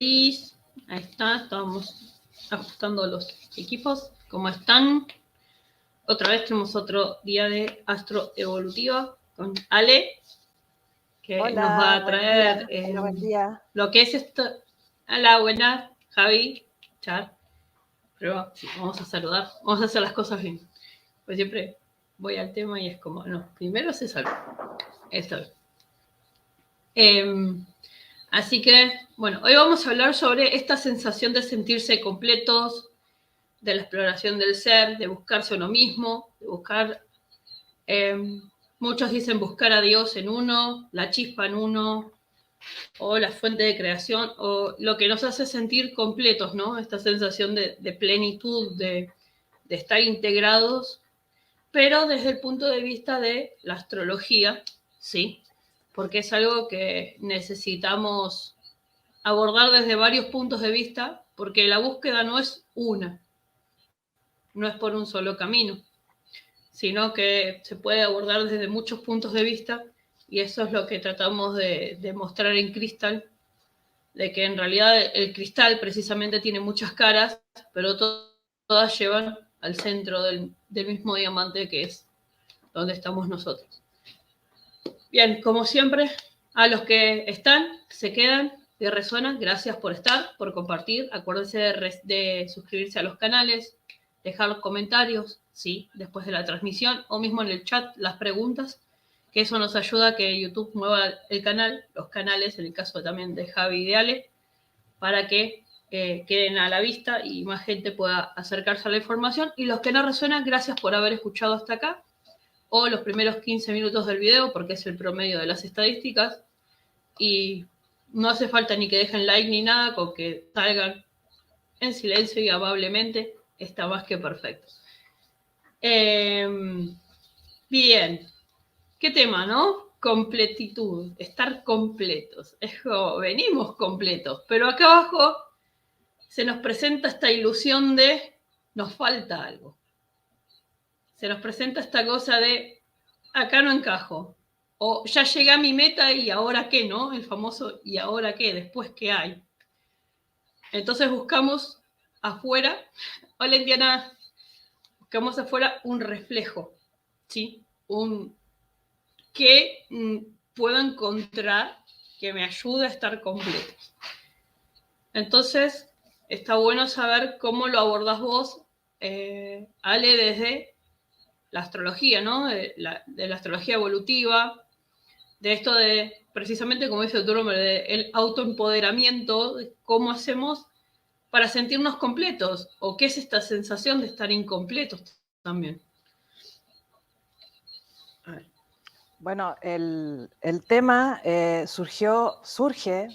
Ahí está, estábamos ajustando los equipos. ¿Cómo están? Otra vez tenemos otro día de Astroevolutiva con Ale, que nos va Hola, a buen día. traer Hola, buen día. lo que es esto. Hola, buenas, Javi, Char. Pero sí, vamos a saludar, vamos a hacer las cosas bien. Pues siempre voy al tema y es como, no, primero se saluda. Esta vez. Así que, bueno, hoy vamos a hablar sobre esta sensación de sentirse completos, de la exploración del ser, de buscarse uno mismo, de buscar, muchos dicen buscar a Dios en uno, la chispa en uno, o la fuente de creación, o lo que nos hace sentir completos, ¿no? Esta sensación de plenitud, de estar integrados, pero desde el punto de vista de la astrología, ¿sí? Porque es algo que necesitamos abordar desde varios puntos de vista, porque la búsqueda no es una, no es por un solo camino, sino que se puede abordar desde muchos puntos de vista, y eso es lo que tratamos de mostrar en Cristal, de que en realidad el cristal precisamente tiene muchas caras, pero todas llevan al centro del mismo diamante, que es donde estamos nosotros. Bien, como siempre, a los que están, se quedan y resuenan, gracias por estar, por compartir. Acuérdense de suscribirse a los canales, dejar los comentarios, sí, después de la transmisión, o mismo en el chat las preguntas, que eso nos ayuda a que YouTube mueva el canal, los canales, en el caso también de Javi y de Ale, para que queden a la vista y más gente pueda acercarse a la información. Y los que no resuenan, gracias por haber escuchado hasta acá, o los primeros 15 minutos del video, porque es el promedio de las estadísticas, y no hace falta ni que dejen like ni nada, con que salgan en silencio y amablemente, está más que perfecto. Bien, ¿qué tema, no? Completitud, estar completos. Es como, venimos completos, pero acá abajo se nos presenta esta ilusión de nos falta algo. Se nos presenta esta cosa de acá no encajo. O ya llegué a mi meta y ahora qué, ¿no? El famoso ¿y ahora qué? ¿Después qué hay? Entonces buscamos afuera, hola Indiana, buscamos afuera un reflejo, ¿sí? Un que puedo encontrar que me ayude a estar completo. Entonces, está bueno saber cómo lo abordás vos, Ale, desde la astrología, ¿no? De la astrología evolutiva, de esto de, precisamente como dice tu nombre, de el autoempoderamiento, de cómo hacemos para sentirnos completos, o qué es esta sensación de estar incompletos también. A ver. Bueno, el tema surge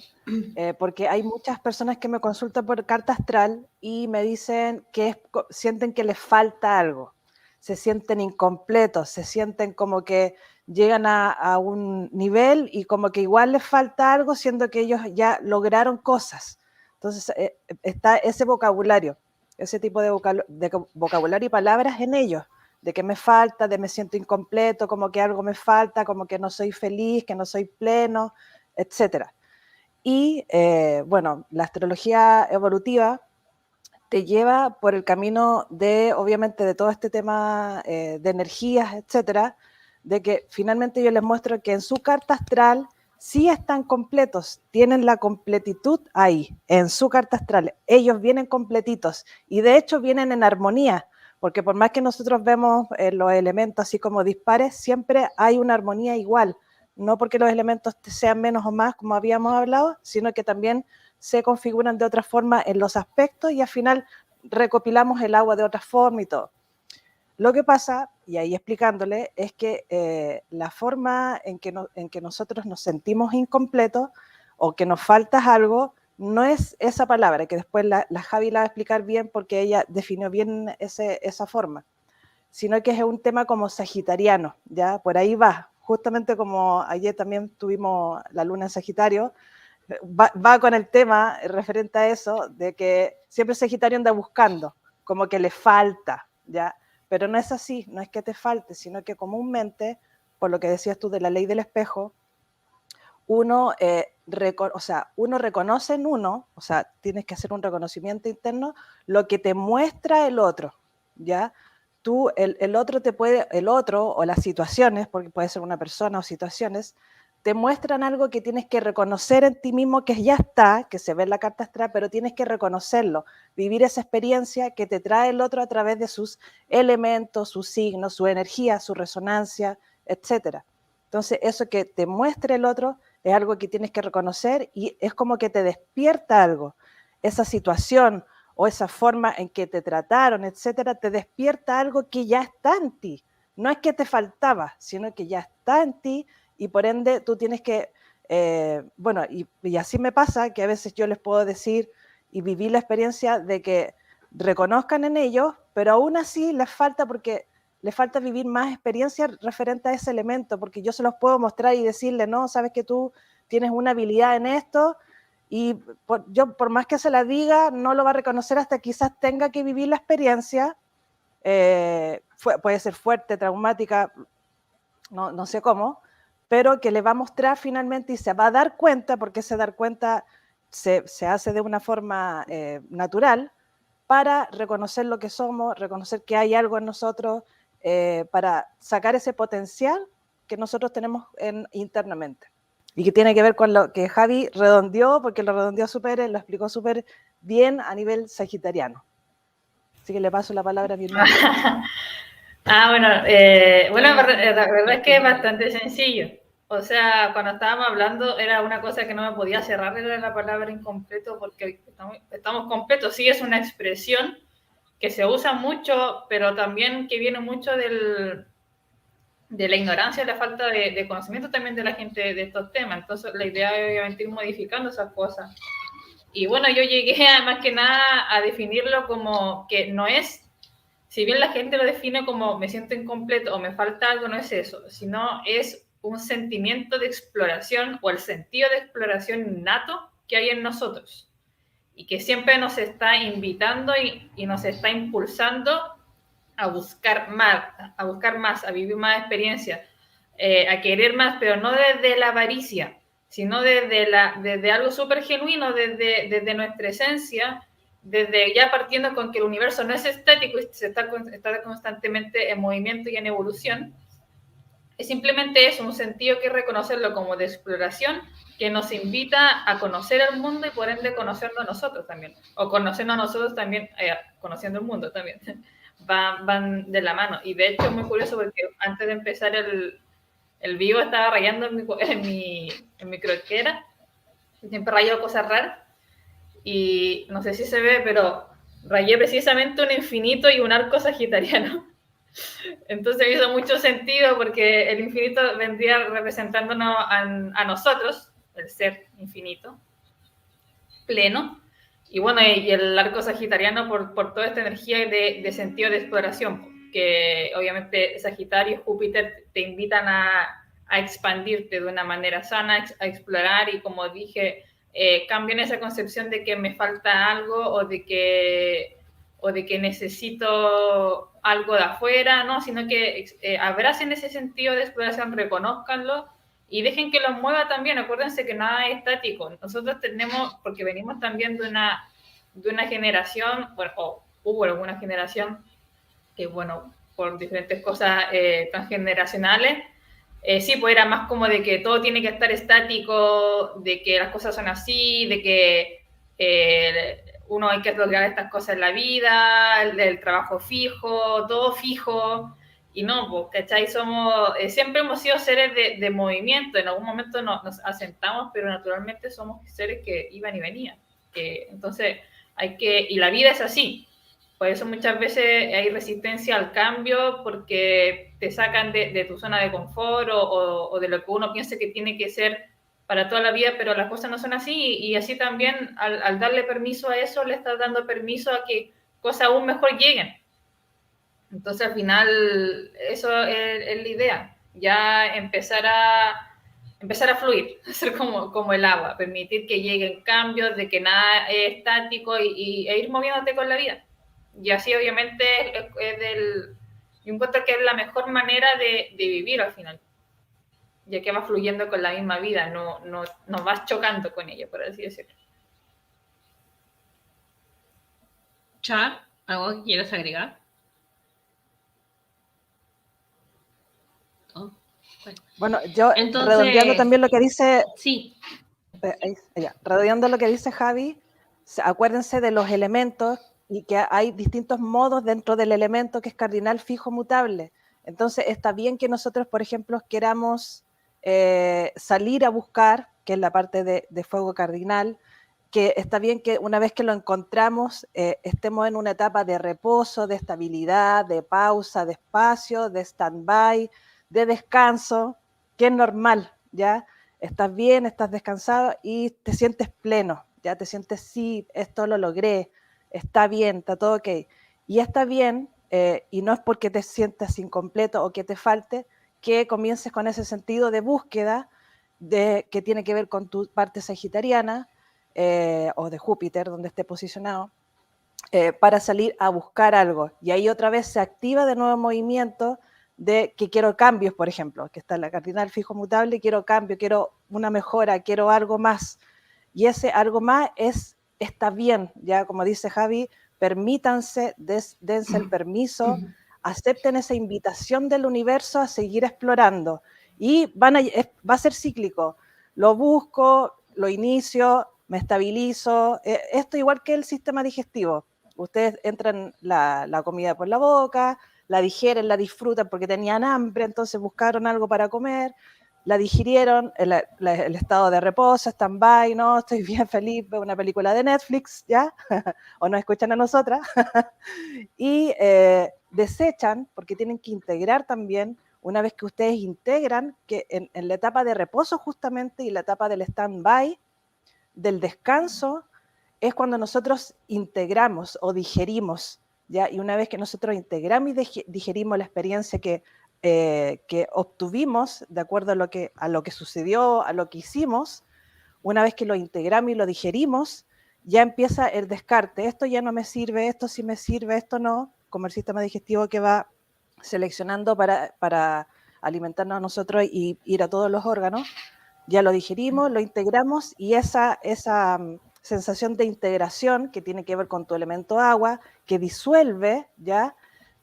porque hay muchas personas que me consultan por carta astral y me dicen que sienten que les falta algo, se sienten incompletos, se sienten como que llegan a un nivel y como que igual les falta algo, siendo que ellos ya lograron cosas. Entonces está ese vocabulario, ese tipo de vocabulario y palabras en ellos, de que me falta, de me siento incompleto, como que algo me falta, como que no soy feliz, que no soy pleno, etc. Y bueno, la astrología evolutiva te lleva por el camino de, obviamente, de todo este tema de energías, etcétera, de que finalmente yo les muestro que en su carta astral sí están completos, tienen la completitud ahí, en su carta astral. Ellos vienen completitos y de hecho vienen en armonía, porque por más que nosotros vemos los elementos así como dispares, siempre hay una armonía igual, no porque los elementos sean menos o más, como habíamos hablado, sino que también se configuran de otra forma en los aspectos y al final recopilamos el agua de otra forma y todo. Lo que pasa, y ahí explicándole, es que la forma en que nosotros nos sentimos incompletos o que nos falta algo, no es esa palabra, que después la Javi la va a explicar bien porque ella definió bien esa forma, sino que es un tema como sagitariano, ¿ya? Por ahí va, justamente como ayer también tuvimos la luna en Sagitario, va con el tema referente a eso, de que siempre Sagitario anda buscando, como que le falta, ¿ya? Pero no es así, no es que te falte, sino que comúnmente, por lo que decías tú de la ley del espejo, uno, uno reconoce en uno, o sea, tienes que hacer un reconocimiento interno, lo que te muestra el otro, ¿ya? Tú, el otro el otro o las situaciones, porque puede ser una persona o situaciones, te muestran algo que tienes que reconocer en ti mismo que ya está, que se ve en la carta astral, pero tienes que reconocerlo, vivir esa experiencia que te trae el otro a través de sus elementos, sus signos, su energía, su resonancia, etcétera. Entonces, eso que te muestra el otro es algo que tienes que reconocer y es como que te despierta algo. Esa situación o esa forma en que te trataron, etcétera, te despierta algo que ya está en ti. No es que te faltaba, sino que ya está en ti y por ende tú tienes que, bueno, y así me pasa que a veces yo les puedo decir y vivir la experiencia de que reconozcan en ellos, pero aún así les falta porque les falta vivir más experiencia referente a ese elemento, porque yo se los puedo mostrar y decirle, no, sabes que tú tienes una habilidad en esto, y yo por más que se la diga, no lo va a reconocer hasta quizás tenga que vivir la experiencia, puede ser fuerte, traumática, no sé cómo, pero que le va a mostrar finalmente y se va a dar cuenta, porque ese dar cuenta se hace de una forma natural, para reconocer lo que somos, reconocer que hay algo en nosotros, para sacar ese potencial que nosotros tenemos internamente. Y que tiene que ver con lo que Javi redondeó, porque lo redondeó lo explicó súper bien a nivel sagitariano. Así que le paso la palabra a mi hermano. Bueno, la verdad es que es bastante sencillo. O sea, cuando estábamos hablando era una cosa que no me podía cerrar, era la palabra incompleto, porque estamos completos. Sí, es una expresión que se usa mucho, pero también que viene mucho de la ignorancia, la falta de conocimiento también de la gente de estos temas. Entonces, la idea es obviamente ir modificando esas cosas. Y bueno, yo llegué más que nada a definirlo como que no es, si bien la gente lo define como me siento incompleto o me falta algo, no es eso, sino es un sentimiento de exploración o el sentido de exploración innato que hay en nosotros y que siempre nos está invitando y nos está impulsando a buscar más, a vivir más experiencias, a querer más, pero no desde la avaricia, sino desde algo súper genuino, desde nuestra esencia, desde ya partiendo con que el universo no es estático y está constantemente en movimiento y en evolución. Es simplemente eso, un sentido que es reconocerlo como de exploración, que nos invita a conocer el mundo y por ende conocernos a nosotros también, o conocernos a nosotros también, conociendo el mundo también. Van de la mano. Y de hecho es muy curioso porque antes de empezar el vivo estaba rayando en mi croquera. Siempre rayo cosas raras. Y no sé si se ve, pero rayé precisamente un infinito y un arco sagitariano. Entonces me hizo mucho sentido porque el infinito vendría representándonos a nosotros, el ser infinito, pleno. Y bueno, y el arco sagitariano por toda esta energía de sentido de exploración, que obviamente Sagitario y Júpiter te invitan a expandirte de una manera sana, a explorar y como dije, cambian esa concepción de que me falta algo o de que necesito algo de afuera, ¿no? Sino que abracen ese sentido de exploración, reconózcanlo y dejen que los mueva también. Acuérdense que nada es estático. Nosotros tenemos, porque venimos también de una generación, bueno, hubo alguna generación que, bueno, por diferentes cosas transgeneracionales, sí, pues era más como de que todo tiene que estar estático, de que las cosas son así, de que uno hay que lograr estas cosas en la vida, el trabajo fijo, todo fijo. Y no, pues, ¿cachai? Siempre hemos sido seres de movimiento, en algún momento nos asentamos, pero naturalmente somos seres que iban y venían. Entonces, y la vida es así. Por eso muchas veces hay resistencia al cambio porque te sacan de tu zona de confort o de lo que uno piensa que tiene que ser para toda la vida, pero las cosas no son así y así también al darle permiso a eso le estás dando permiso a que cosas aún mejor lleguen. Entonces al final eso es la idea, ya empezar a fluir, ser como el agua, permitir que lleguen cambios, de que nada es estático e ir moviéndote con la vida. Y así obviamente yo encuentro que es la mejor manera de vivir al final. ya que vas fluyendo con la misma vida, no vas chocando con ella, por así decirlo. Char, ¿algo que quieras agregar? ¿No? Bueno, yo Entonces, redondeando también lo que dice, sí, redondeando lo que dice Javi, acuérdense de los elementos y que hay distintos modos dentro del elemento que es cardinal, fijo, mutable. Entonces está bien que nosotros, por ejemplo, queramos salir a buscar, que es la parte de fuego cardinal, que está bien que una vez que lo encontramos estemos en una etapa de reposo, de estabilidad, de pausa, de espacio, de stand-by, de descanso, que es normal, ¿ya? Estás bien, estás descansado y te sientes pleno, ya te sientes, sí, esto lo logré, está bien, está todo ok. Y está bien, y no es porque te sientas incompleto o que te falte, que comiences con ese sentido de búsqueda que tiene que ver con tu parte sagitariana, o de Júpiter, donde esté posicionado, para salir a buscar algo. Y ahí otra vez se activa de nuevo el movimiento de que quiero cambios, por ejemplo, que está la cardinal fijo mutable, quiero cambio, quiero una mejora, quiero algo más. Y ese algo más está bien, ya como dice Javi, permítanse, dense el permiso, acepten esa invitación del universo a seguir explorando. Y va a ser cíclico. Lo busco, lo inicio, me estabilizo. Esto igual que el sistema digestivo. Ustedes entran la comida por la boca, la digieren, la disfrutan porque tenían hambre, entonces buscaron algo para comer, la digirieron, el estado de reposo, stand-by, ¿no? Estoy bien feliz, veo una película de Netflix, ¿ya? O nos escuchan a nosotras. Y desechan, porque tienen que integrar también, una vez que ustedes integran, que en la etapa de reposo justamente y la etapa del stand-by, del descanso, es cuando nosotros integramos o digerimos, ¿ya? Y una vez que nosotros integramos y digerimos la experiencia que obtuvimos de acuerdo a lo que sucedió, a lo que hicimos, una vez que lo integramos y lo digerimos, ya empieza el descarte. Esto ya no me sirve, esto sí me sirve, esto no, como el sistema digestivo que va seleccionando para alimentarnos a nosotros y ir a todos los órganos. Ya lo digerimos, lo integramos y esa sensación de integración que tiene que ver con tu elemento agua, que disuelve, ¿ya?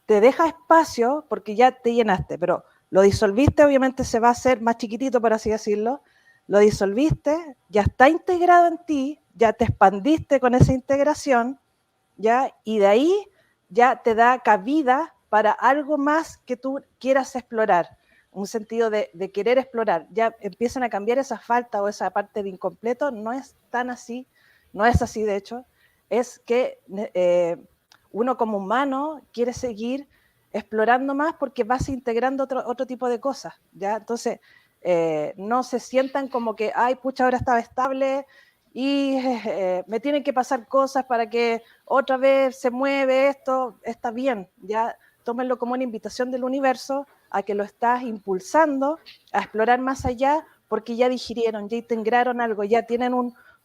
Te deja espacio porque ya te llenaste, pero lo disolviste, obviamente se va a hacer más chiquitito, por así decirlo, lo disolviste, ya está integrado en ti, ya te expandiste con esa integración, ¿ya? Y de ahí ya te da cabida para algo más que tú quieras explorar, un sentido de querer explorar. Ya empiezan a cambiar esa falta o esa parte de incompleto, no es tan así, no es así de hecho, es que uno como humano quiere seguir explorando más porque vas integrando otro tipo de cosas, ¿ya? Entonces, no se sientan como que, ay, pucha, ahora estaba estable y me tienen que pasar cosas para que otra vez se mueve esto, está bien, ya tómenlo como una invitación del universo a que lo estás impulsando a explorar más allá porque ya digirieron, ya integraron algo, ya tienen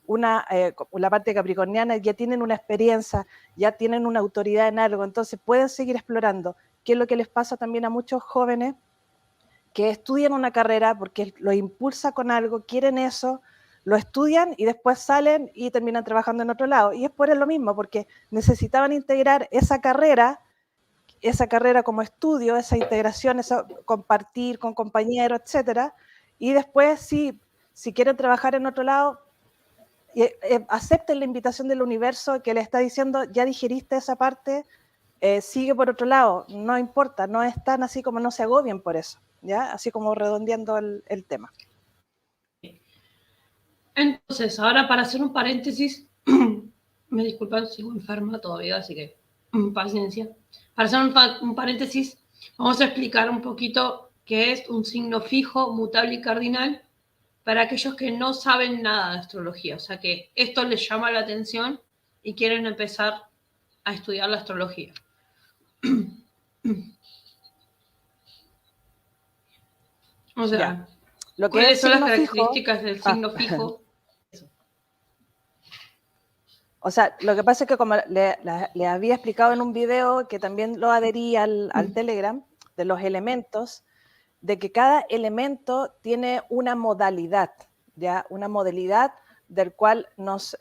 la parte capricorniana, ya tienen una experiencia, ya tienen una autoridad en algo, entonces pueden seguir explorando, que es lo que les pasa también a muchos jóvenes que estudian una carrera porque lo impulsa con algo, quieren eso, lo estudian y después salen y terminan trabajando en otro lado. Y es por lo mismo, porque necesitaban integrar esa carrera como estudio, esa integración, eso compartir con compañeros, etcétera. Y después, si quieren trabajar en otro lado, acepten la invitación del universo que le está diciendo, ya digeriste esa parte, sigue por otro lado, no importa, no es tan así como no se agobien por eso, ¿ya? Así como redondeando el tema. Entonces, ahora para hacer un paréntesis, me disculpan, sigo enferma todavía, así que paciencia. Para hacer un paréntesis, vamos a explicar un poquito qué es un signo fijo, mutable y cardinal para aquellos que no saben nada de astrología, o sea que esto les llama la atención y quieren empezar a estudiar la astrología. O sea, ya. Lo que ¿cuáles es son las signo características fijo, del signo fijo? O sea, lo que pasa es que como le había explicado en un video que también lo adherí al Telegram, de los elementos, de que cada elemento tiene una modalidad, ¿ya? Una modalidad del cual nos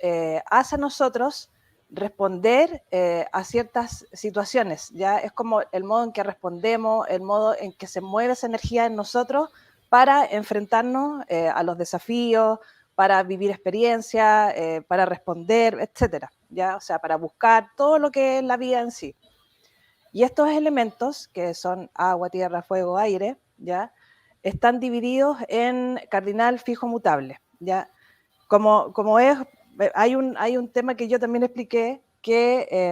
hace a nosotros responder a ciertas situaciones, ¿ya? Es como el modo en que respondemos, el modo en que se mueve esa energía en nosotros para enfrentarnos a los desafíos, para vivir experiencias, para responder, etcétera, ¿ya? O sea, para buscar todo lo que es la vida en sí. Y estos elementos, que son agua, tierra, fuego, aire, ¿ya? Están divididos en cardinal, fijo, mutable, ¿ya? Como es, hay un tema que yo también expliqué, que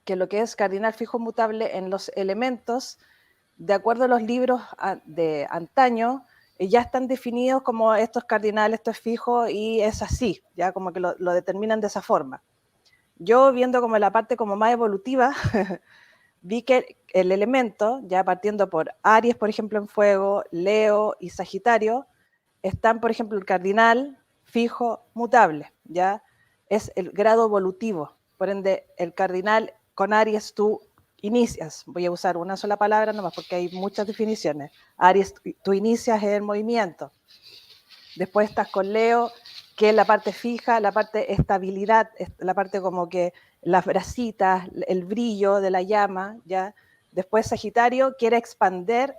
lo que es cardinal, fijo, mutable en los elementos, de acuerdo a los libros de antaño, ya están definidos como esto es cardinal, esto es fijo y es así, ya como que lo determinan de esa forma. Yo viendo como la parte como más evolutiva, vi que el elemento, ya partiendo por Aries, por ejemplo, en fuego, Leo y Sagitario, están, por ejemplo, el cardinal, fijo, mutable, ya es el grado evolutivo. Por ende, el cardinal con Aries tú inicias, voy a usar una sola palabra nomás porque hay muchas definiciones. Aries, tú inicias el movimiento. Después estás con Leo, que es la parte fija, la parte estabilidad, la parte como que las brasitas, el brillo de la llama, ¿ya? Después Sagitario quiere expandir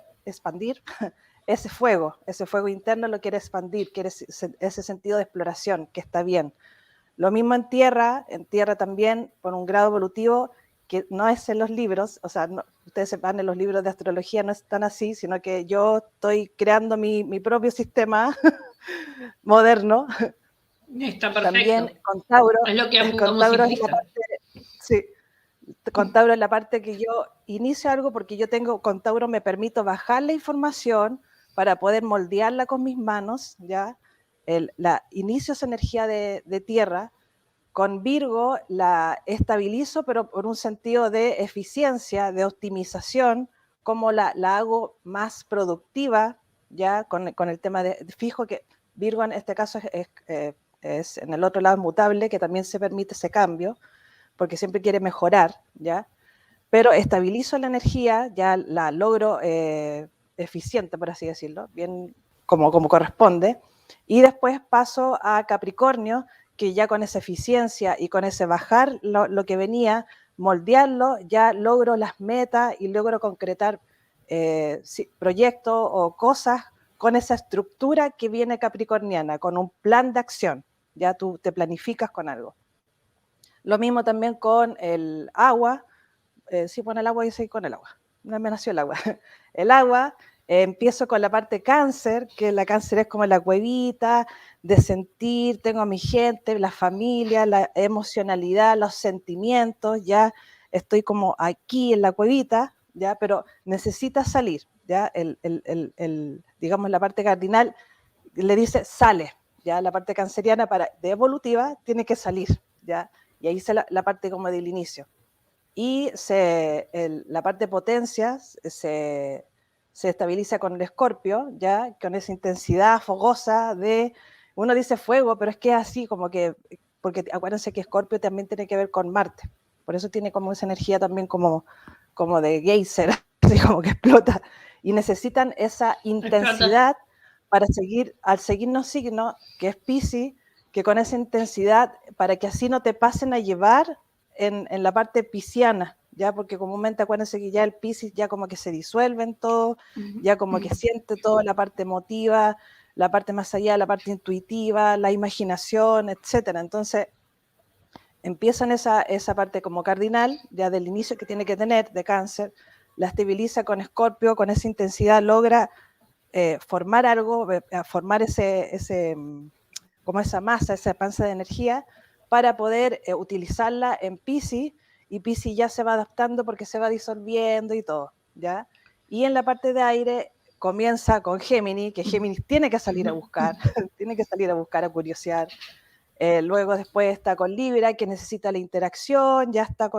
ese fuego interno lo quiere expandir, quiere ese sentido de exploración, que está bien. Lo mismo en tierra también, por un grado evolutivo, que no es en los libros, o sea, no, ustedes sepan, en los libros de astrología no es tan así, sino que yo estoy creando mi propio sistema moderno. Está perfecto. También con Tauro, es lo que con Tauro es la parte, sí, con Tauro es la parte que yo inicio algo porque yo tengo, con Tauro me permito bajar la información para poder moldearla con mis manos, ¿ya? Inicio esa energía de tierra. Con Virgo la estabilizo, pero por un sentido de eficiencia, de optimización, como la hago más productiva, ya con el tema de fijo, que Virgo en este caso es en el otro lado mutable, que también se permite ese cambio, porque siempre quiere mejorar, ¿ya? Pero estabilizo la energía, ya la logro eficiente, por así decirlo, bien como corresponde, y después paso a Capricornio, que ya con esa eficiencia y con ese bajar lo que venía, moldearlo, ya logro las metas y logro concretar proyectos o cosas con esa estructura que viene capricorniana, con un plan de acción, ya tú te planificas con algo. Lo mismo también con el agua, sí, con el agua y sí, con el agua, no me nació el agua. El agua, empiezo con la parte cáncer, que la cáncer es como la cuevita, de sentir, tengo a mi gente, la familia, la emocionalidad, los sentimientos, ya estoy como aquí en la cuevita, ya, pero necesita salir, ya, digamos la parte cardinal le dice sale, ya, la parte canceriana de evolutiva tiene que salir, ya, y ahí se la parte como del inicio. Y la parte potencia se estabiliza con el Escorpio, ya con esa intensidad fogosa uno dice fuego, pero es que es así, como que, porque acuérdense que Escorpio también tiene que ver con Marte, por eso tiene como esa energía también como de geyser, así como que explota, y necesitan esa intensidad para al seguirnos signos, que es Piscis, que con esa intensidad, para que así no te pasen a llevar en la parte pisciana, ya, porque comúnmente acuérdense que ya el Piscis ya como que se disuelve en todo, ya como que siente toda la parte emotiva, la parte más allá, la parte intuitiva, la imaginación, etcétera. Entonces, empiezan esa parte como cardinal, ya del inicio que tiene que tener, de cáncer, la estabiliza con Escorpio, con esa intensidad logra formar algo, formar como esa masa, esa panza de energía, para poder utilizarla en Piscis, y Piscis ya se va adaptando porque se va disolviendo y todo, ¿ya? Y en la parte de aire comienza con Géminis, que Géminis tiene que salir a buscar, tiene que salir a buscar, a curiosear. Luego después está con Libra, que necesita la interacción, ya está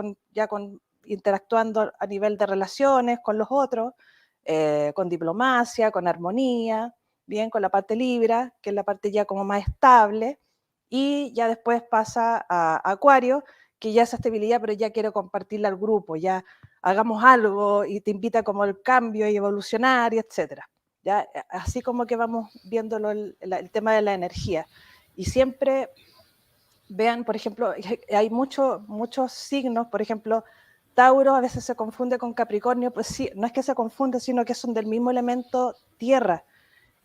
interactuando a nivel de relaciones con los otros, con diplomacia, con armonía, bien, con la parte Libra, que es la parte ya como más estable, y ya después pasa a Acuario, que ya esa estabilidad, pero ya quiero compartirla al grupo, ya hagamos algo y te invita como al cambio y evolucionar y etcétera. ¿Ya? Así como que vamos viéndolo el tema de la energía. Y siempre vean, por ejemplo, hay muchos signos, por ejemplo, Tauro a veces se confunde con Capricornio, pues sí, no es que se confunde, sino que son del mismo elemento tierra.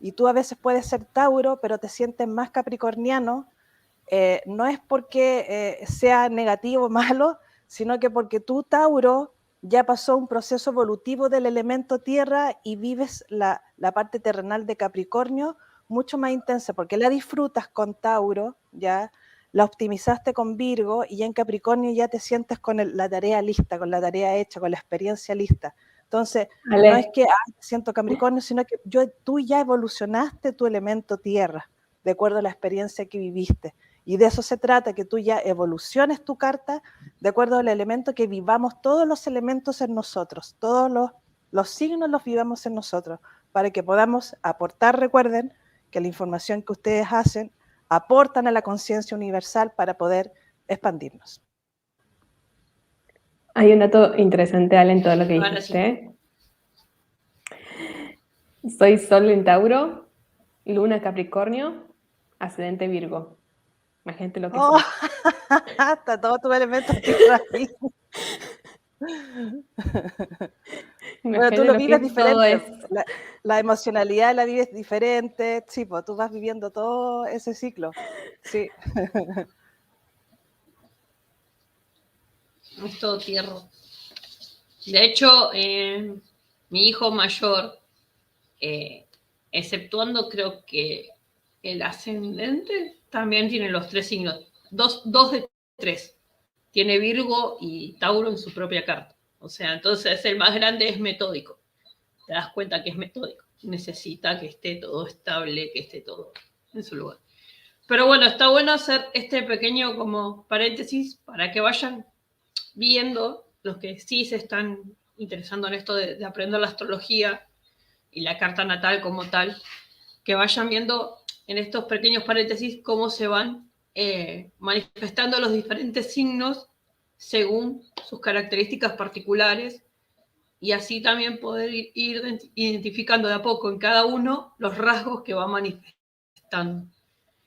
Y tú a veces puedes ser Tauro, pero te sientes más capricorniano, no es porque sea negativo o malo, sino que porque tú, Tauro, ya pasó un proceso evolutivo del elemento tierra y vives la parte terrenal de Capricornio mucho más intensa, porque la disfrutas con Tauro, ya la optimizaste con Virgo y ya en Capricornio ya te sientes con la tarea lista, con la tarea hecha, con la experiencia lista. Entonces, Ale, no es que siento Capricornio, sino que tú ya evolucionaste tu elemento tierra, de acuerdo a la experiencia que viviste. Y de eso se trata, que tú ya evoluciones tu carta de acuerdo al elemento, que vivamos todos los elementos en nosotros, todos los signos los vivamos en nosotros, para que podamos aportar. Recuerden que la información que ustedes hacen aportan a la conciencia universal para poder expandirnos. hay un dato interesante, Ale, en todo lo que Ahora dijiste. Soy Sol en Tauro, Luna Capricornio, ascendente Virgo. Imagínate lo que Oh, soy. está todo tu elemento tierra ahí. Bueno, tú Imagínate lo lo que vives es todo diferente. eso. La emocionalidad la vives diferente. Sí, pues tú vas viviendo todo ese ciclo. Sí. es todo tierra. De hecho, mi hijo mayor, exceptuando creo que el ascendente, también tiene los 3 signos, dos de 3. Tiene Virgo y Tauro en su propia carta. O sea, entonces el más grande es metódico. Te das cuenta que es metódico. Necesita que esté todo estable, que esté todo en su lugar. Pero bueno, está bueno hacer este pequeño como paréntesis para que vayan viendo los que sí se están interesando en esto de aprender la astrología y la carta natal como tal, que vayan viendo en estos pequeños paréntesis cómo se van manifestando los diferentes signos según sus características particulares, y así también poder ir identificando de a poco en cada uno los rasgos que va manifestando.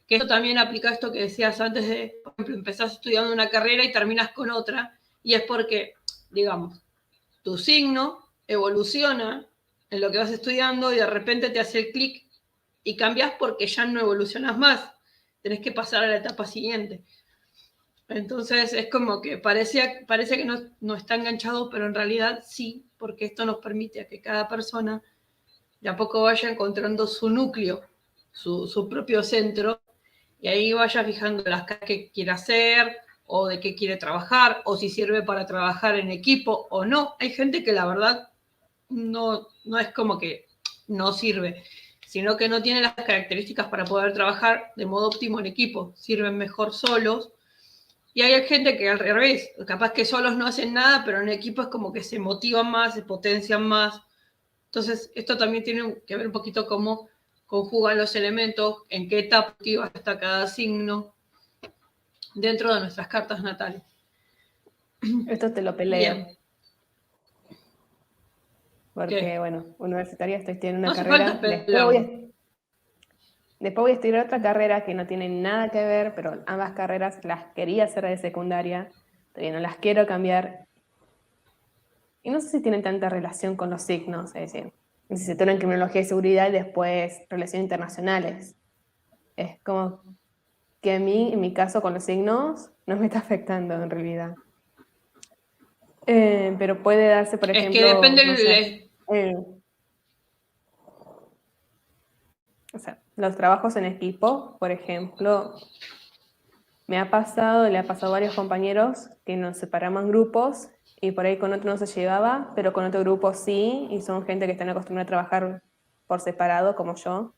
Que eso también aplica a esto que decías antes de, por ejemplo, empezás estudiando una carrera y terminas con otra, y es porque, digamos, tu signo evoluciona en lo que vas estudiando y de repente te hace el clic y cambias porque ya no evolucionas más. Tenés que pasar a la etapa siguiente. Entonces es como que parece que no está enganchado, pero en realidad sí, porque esto nos permite a que cada persona de a poco vaya encontrando su núcleo, su propio centro, y ahí vaya fijando las cosas que quiere hacer, o de qué quiere trabajar, o si sirve para trabajar en equipo o no. Hay gente que la verdad no es como que no sirve, sino que no tiene las características para poder trabajar de modo óptimo en equipo, sirven mejor solos. Y hay gente que al revés, capaz que solos no hacen nada, pero en equipo es como que se motivan más, se potencian más. Entonces, esto también tiene que ver un poquito cómo conjugan los elementos, en qué etapa está cada signo dentro de nuestras cartas natales. Esto te lo peleo. Bien. Porque, ¿Qué? bueno, universitaria estoy estudiando una No hace carrera. falta Después voy a estudiar otra carrera que no tiene nada que ver, pero ambas carreras las quería hacer de secundaria. Todavía no las quiero cambiar. Y no sé si tienen tanta relación con los signos, es decir, licenciatura en criminología y seguridad y después relaciones internacionales. Es como que a mí, en mi caso, con los signos, no me está afectando en realidad. Pero puede darse, por ejemplo, Es que depende no sé, o sea, los trabajos en equipo, por ejemplo, me ha pasado, le ha pasado a varios compañeros que nos separamos en grupos y por ahí con otro no se llevaba, pero con otro grupo sí, y son gente que están acostumbrada a trabajar por separado, como yo.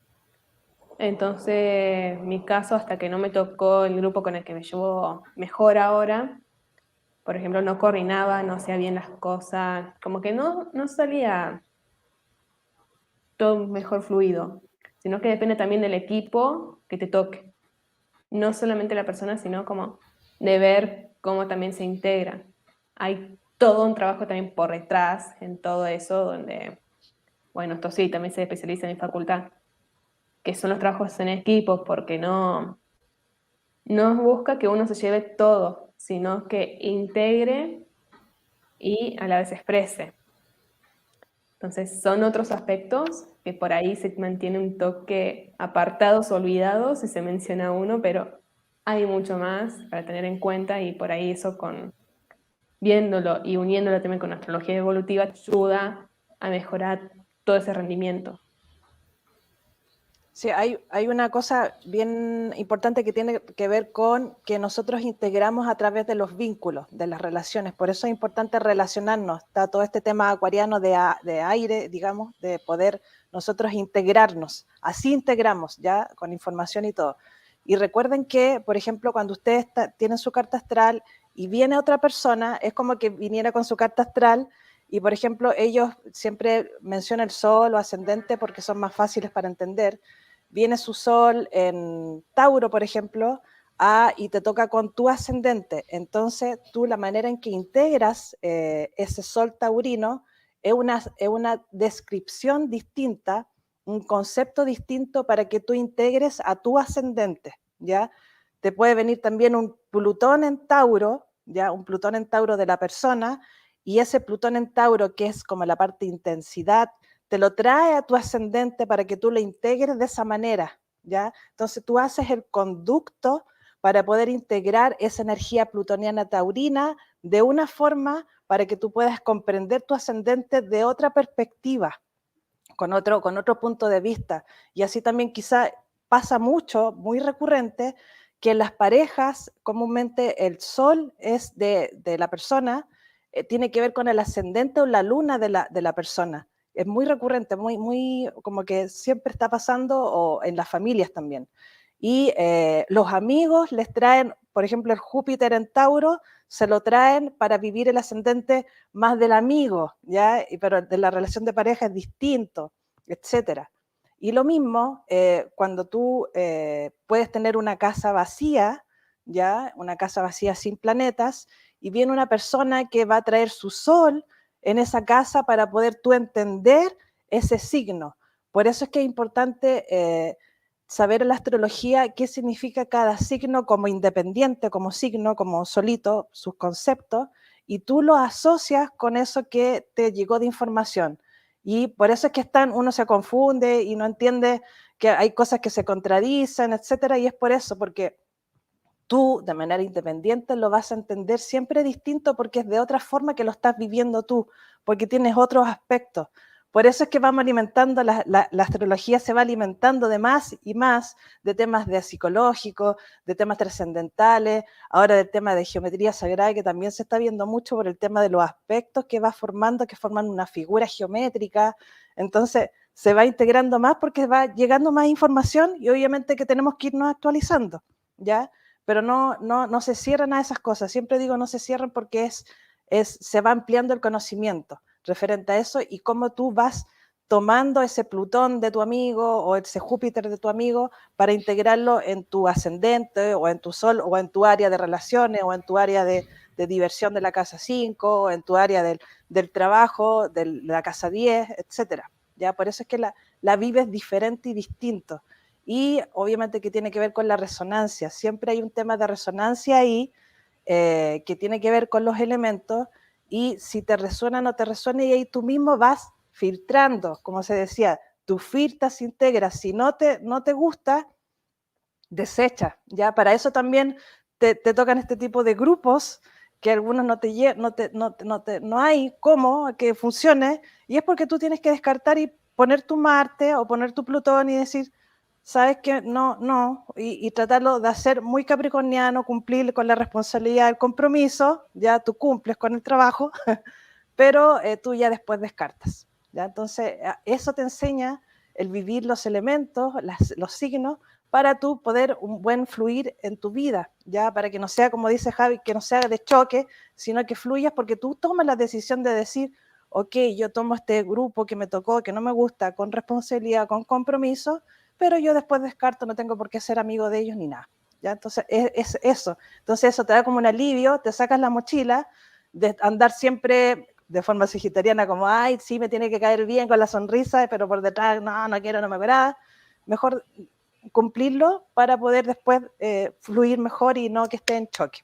Entonces, mi caso, hasta que no me tocó el grupo con el que me llevo mejor ahora, por ejemplo, no coordinaba, no hacía bien las cosas, como que no salía todo mejor fluido, sino que depende también del equipo que te toque. No solamente la persona, sino como de ver cómo también se integra. Hay todo un trabajo también por detrás en todo eso, donde, bueno, esto sí, también se especializa en mi facultad, que son los trabajos en equipo, porque no busca que uno se lleve todo, sino que integre y a la vez exprese. Entonces son otros aspectos que por ahí se mantiene un toque apartados, olvidados, si se menciona uno, pero hay mucho más para tener en cuenta y por ahí eso viéndolo y uniéndolo también con astrología evolutiva ayuda a mejorar todo ese rendimiento. Sí, hay una cosa bien importante que tiene que ver con que nosotros integramos a través de los vínculos, de las relaciones. Por eso es importante relacionarnos. Está todo este tema acuariano de aire, digamos, de poder nosotros integrarnos. Así integramos, ya, con información y todo. Y recuerden que, por ejemplo, cuando ustedes tienen su carta astral y viene otra persona, es como que viniera con su carta astral y, por ejemplo, ellos siempre mencionan el sol o ascendente porque son más fáciles para entender. Viene su sol en Tauro, por ejemplo, y te toca con tu ascendente. Entonces, tú la manera en que integras ese sol taurino es una descripción distinta, un concepto distinto para que tú integres a tu ascendente, ¿ya? Te puede venir también un Plutón en Tauro, ¿ya? Un Plutón en Tauro de la persona, y ese Plutón en Tauro, que es como la parte de intensidad, te lo trae a tu ascendente para que tú lo integres de esa manera, ¿ya? Entonces tú haces el conducto para poder integrar esa energía plutoniana taurina de una forma para que tú puedas comprender tu ascendente de otra perspectiva, con otro punto de vista. Y así también quizá pasa mucho, muy recurrente, que en las parejas comúnmente el sol es de la persona, tiene que ver con el ascendente o la luna de la persona. Es muy recurrente, muy como que siempre está pasando, o en las familias también. Y los amigos les traen, por ejemplo, el Júpiter en Tauro, se lo traen para vivir el ascendente más del amigo, ¿ya? Pero de la relación de pareja es distinto, etcétera. Y lo mismo cuando tú puedes tener una casa vacía, ¿ya? Una casa vacía sin planetas, y viene una persona que va a traer su sol en esa casa para poder tú entender ese signo. Por eso es que es importante saber en la astrología qué significa cada signo como independiente, como signo, como solito, sus conceptos, y tú lo asocias con eso que te llegó de información. Y por eso es que uno se confunde y no entiende que hay cosas que se contradicen, etcétera, y es por eso, porque tú, de manera independiente, lo vas a entender siempre distinto porque es de otra forma que lo estás viviendo tú, porque tienes otros aspectos. Por eso es que vamos alimentando, la astrología se va alimentando de más y más de temas de psicológicos, de temas trascendentales, ahora del tema de geometría sagrada, que también se está viendo mucho por el tema de los aspectos que va formando, que forman una figura geométrica. Entonces, se va integrando más porque va llegando más información y obviamente que tenemos que irnos actualizando, ¿ya? Pero no se cierran a esas cosas. Siempre digo no se cierran porque se va ampliando el conocimiento referente a eso y cómo tú vas tomando ese Plutón de tu amigo o ese Júpiter de tu amigo para integrarlo en tu ascendente o en tu sol o en tu área de relaciones o en tu área de diversión de la casa 5 o en tu área del trabajo, de la casa 10, etcétera. ¿Ya? Por eso es que la vives diferente y distinto. Y obviamente que tiene que ver con la resonancia. Siempre hay un tema de resonancia ahí que tiene que ver con los elementos y si te resuena o no te resuena y ahí tú mismo vas filtrando, como se decía, tú filtras, integras. Si no te gusta, desecha. ¿Ya? Para eso también te tocan este tipo de grupos que algunos no hay cómo que funcione y es porque tú tienes que descartar y poner tu Marte o poner tu Plutón y decir, sabes que no, y tratarlo de hacer muy capricorniano, cumplir con la responsabilidad del compromiso, ya tú cumples con el trabajo, pero tú ya después descartas, ¿ya? Entonces, eso te enseña el vivir los elementos, los signos, para tú poder un buen fluir en tu vida, ya para que no sea, como dice Javi, que no sea de choque, sino que fluyas porque tú tomas la decisión de decir, ok, yo tomo este grupo que me tocó, que no me gusta, con responsabilidad, con compromiso, pero yo después descarto, no tengo por qué ser amigo de ellos ni nada. ¿ya? Entonces, es eso. Entonces, eso te da como un alivio, te sacas la mochila de andar siempre de forma sagitariana como, ay, sí, me tiene que caer bien con la sonrisa, pero por detrás, no, no quiero, no me agrada. Mejor cumplirlo para poder después fluir mejor y no que esté en choque.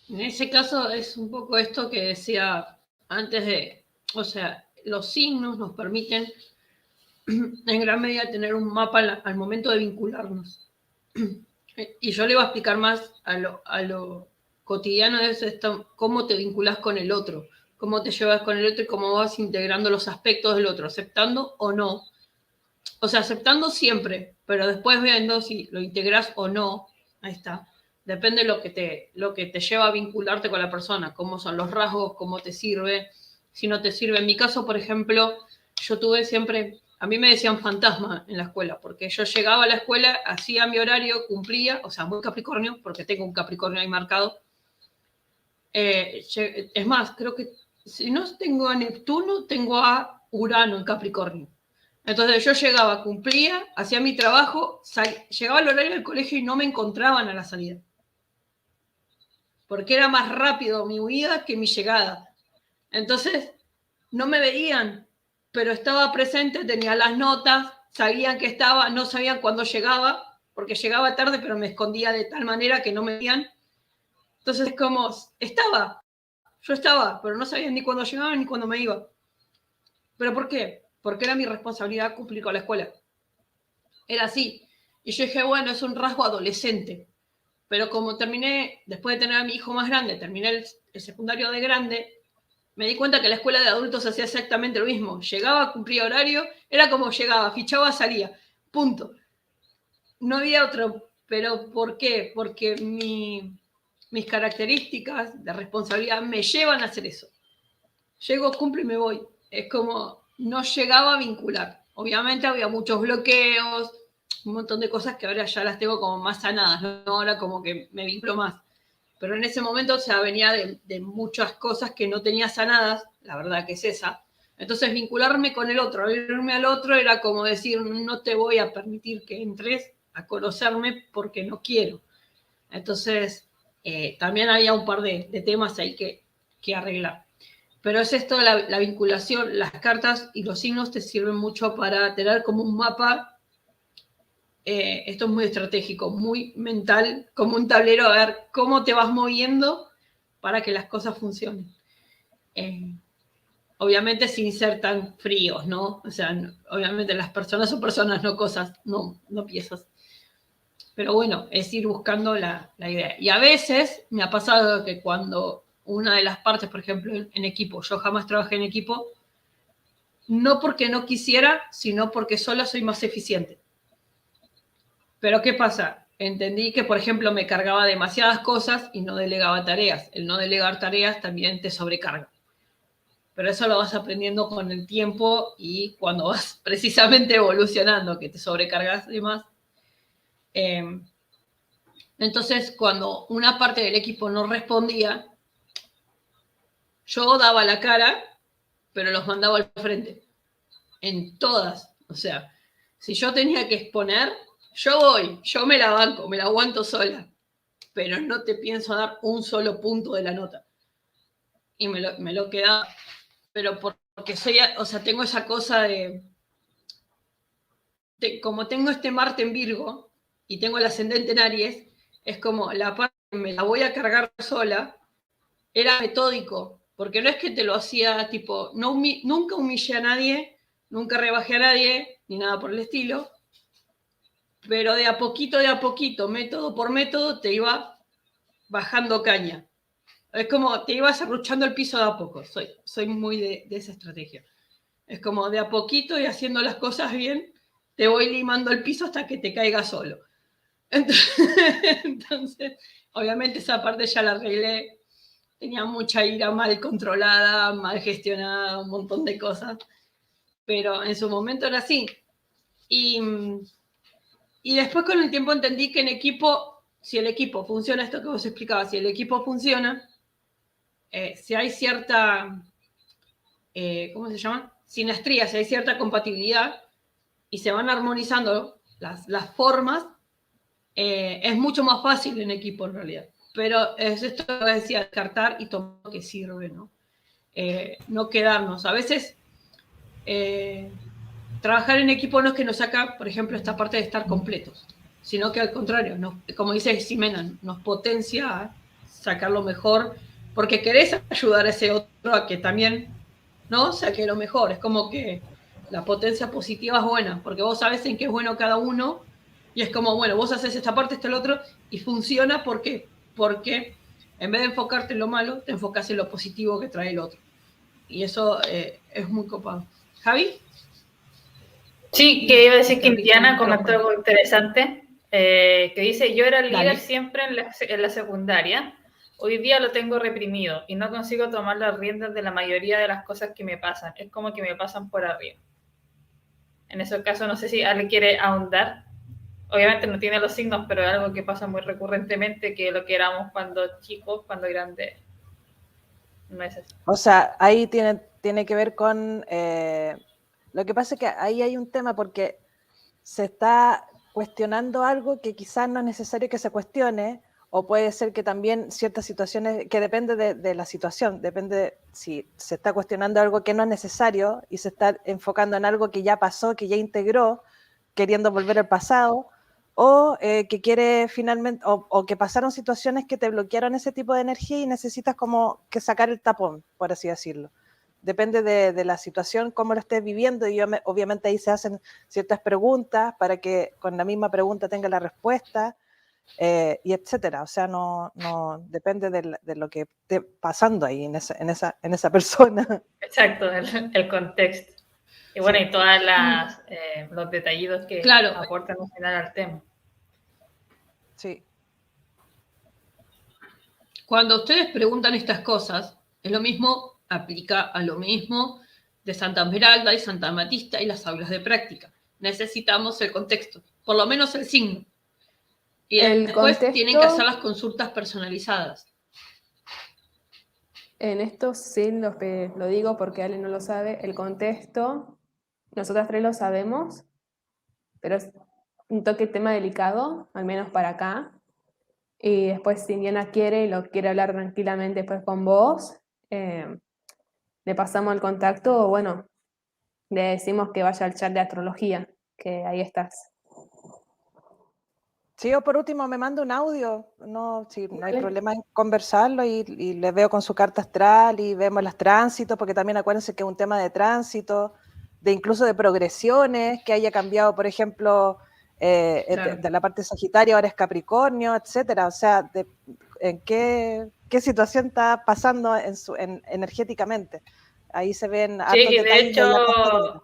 En ese caso es un poco esto que decía antes de, o sea, los signos nos permiten en gran medida tener un mapa al momento de vincularnos. Y yo le voy a explicar más a lo cotidiano, es esto, cómo te vinculas con el otro, cómo te llevas con el otro y cómo vas integrando los aspectos del otro, aceptando o no. O sea, aceptando siempre, pero después viendo si lo integras o no, ahí está. Depende de lo que te lleva a vincularte con la persona, cómo son los rasgos, cómo te sirve, si no te sirve. En mi caso, por ejemplo, yo tuve siempre, a mí me decían fantasma en la escuela, porque yo llegaba a la escuela, hacía mi horario, cumplía, o sea, muy Capricornio, porque tengo un Capricornio ahí marcado. Es más, creo que si no tengo a Neptuno, tengo a Urano en Capricornio. Entonces yo llegaba, cumplía, hacía mi trabajo, llegaba al horario del colegio y no me encontraban a la salida. Porque era más rápido mi huida que mi llegada. Entonces no me veían, pero estaba presente, tenía las notas, sabían que estaba, no sabían cuándo llegaba, porque llegaba tarde, pero me escondía de tal manera que no me veían. Entonces es como, yo estaba, pero no sabían ni cuándo llegaba ni cuándo me iba. ¿Pero por qué? Porque era mi responsabilidad cumplir con la escuela. Era así. Y yo dije, bueno, es un rasgo adolescente. Pero como terminé, después de tener a mi hijo más grande, terminé el secundario de grande, me di cuenta que la escuela de adultos hacía exactamente lo mismo. Llegaba, cumplía horario, era como llegaba, fichaba, salía. Punto. No había otro. ¿Pero por qué? Porque mis características de responsabilidad me llevan a hacer eso. Llego, cumplo y me voy. Es como, no llegaba a vincular. Obviamente había muchos bloqueos, un montón de cosas que ahora ya las tengo como más sanadas, ¿no? Ahora como que me vinculo más. Pero en ese momento, o sea, venía de muchas cosas que no tenía sanadas, la verdad que es esa. Entonces, vincularme con el otro, abrirme al otro, era como decir, no te voy a permitir que entres a conocerme porque no quiero. Entonces, también había un par de temas ahí que arreglar. Pero es esto, la vinculación, las cartas y los signos te sirven mucho para tener como un mapa. Esto es muy estratégico, muy mental, como un tablero, a ver cómo te vas moviendo para que las cosas funcionen. Obviamente sin ser tan fríos, ¿no? O sea, obviamente las personas son personas, no cosas, no piezas. Pero bueno, es ir buscando la idea. Y a veces me ha pasado que cuando una de las partes, por ejemplo, en equipo, yo jamás trabajé en equipo, no porque no quisiera, sino porque sola soy más eficiente. Pero ¿qué pasa? Entendí que, por ejemplo, me cargaba demasiadas cosas y no delegaba tareas. El no delegar tareas también te sobrecarga. Pero eso lo vas aprendiendo con el tiempo y cuando vas precisamente evolucionando, que te sobrecargas de más. Entonces, cuando una parte del equipo no respondía, yo daba la cara, pero los mandaba al frente. En todas. O sea, si yo tenía que exponer, yo voy, yo me la banco, me la aguanto sola, pero no te pienso dar un solo punto de la nota. Y me lo quedaba. Pero porque soy, o sea, tengo esa cosa como tengo este Marte en Virgo y tengo el ascendente en Aries, es como la parte que me la voy a cargar sola, era metódico, porque no es que te lo hacía tipo, nunca humillé a nadie, nunca rebajé a nadie, ni nada por el estilo, pero de a poquito, método por método, te iba bajando caña. Es como te ibas arruchando el piso de a poco. Soy muy de esa estrategia. Es como de a poquito y haciendo las cosas bien, te voy limando el piso hasta que te caiga solo. Entonces, obviamente esa parte ya la arreglé. Tenía mucha ira mal controlada, mal gestionada, un montón de cosas. Pero en su momento era así. Y después con el tiempo entendí que en equipo, si el equipo funciona, esto que vos explicabas, si el equipo funciona, si hay cierta, ¿cómo se llama? Sinastría, si hay cierta compatibilidad y se van armonizando las formas, es mucho más fácil en equipo en realidad. Pero es esto que decía, descartar y tomar lo que sirve, ¿no? No quedarnos. A veces trabajar en equipo no es que nos saca, por ejemplo, esta parte de estar completos, sino que al contrario, como dice Ximena, nos potencia a sacar lo mejor, porque querés ayudar a ese otro a que también, ¿no?, saque lo mejor. Es como que la potencia positiva es buena, porque vos sabés en qué es bueno cada uno, y es como, bueno, vos haces esta parte, esto, el otro, y funciona porque en vez de enfocarte en lo malo, te enfocas en lo positivo que trae el otro. Y eso es muy copado. ¿Javi? Sí, que iba a decir que Indiana comentó algo interesante, que dice, yo era el líder siempre en la secundaria, hoy día lo tengo reprimido y no consigo tomar las riendas de la mayoría de las cosas que me pasan, es como que me pasan por arriba. En ese caso, no sé si alguien quiere ahondar, obviamente no tiene los signos, pero es algo que pasa muy recurrentemente, que lo que éramos cuando chicos, cuando grandes, no es así. O sea, ahí tiene que ver con... lo que pasa es que ahí hay un tema porque se está cuestionando algo que quizás no es necesario que se cuestione, o puede ser que también ciertas situaciones, que depende de la situación, depende de si se está cuestionando algo que no es necesario y se está enfocando en algo que ya pasó, que ya integró, queriendo volver al pasado, o que quiere finalmente, o que pasaron situaciones que te bloquearon ese tipo de energía y necesitas como que sacar el tapón, por así decirlo. Depende de la situación, cómo lo estés viviendo, y obviamente ahí se hacen ciertas preguntas para que con la misma pregunta tenga la respuesta, y etcétera. O sea, no depende de lo que esté pasando ahí en esa persona. Exacto, el contexto. Y bueno, sí. Y todas los detallitos que aportan al final al tema. Sí. Cuando ustedes preguntan estas cosas, es lo mismo, aplica a lo mismo de Santa Esmeralda y Santa Amatista y las aulas de práctica. Necesitamos el contexto, por lo menos el signo. Y después tienen que hacer las consultas personalizadas. En esto sí lo digo porque Ale no lo sabe. El contexto, nosotras tres lo sabemos, pero es un toque tema delicado, al menos para acá. Y después, si Indiana quiere y lo quiere hablar tranquilamente después con vos, le pasamos el contacto, o bueno, le decimos que vaya al chat de astrología, que ahí estás. Sí, o por último me manda un audio, no hay problema en conversarlo, y le veo con su carta astral y vemos los tránsitos, porque también acuérdense que es un tema de tránsito, incluso de progresiones, que haya cambiado, por ejemplo, claro, de la parte Sagitario ahora es Capricornio, etcétera. O sea, en qué situación está pasando energéticamente. Ahí se ven hartos detalles de la carta.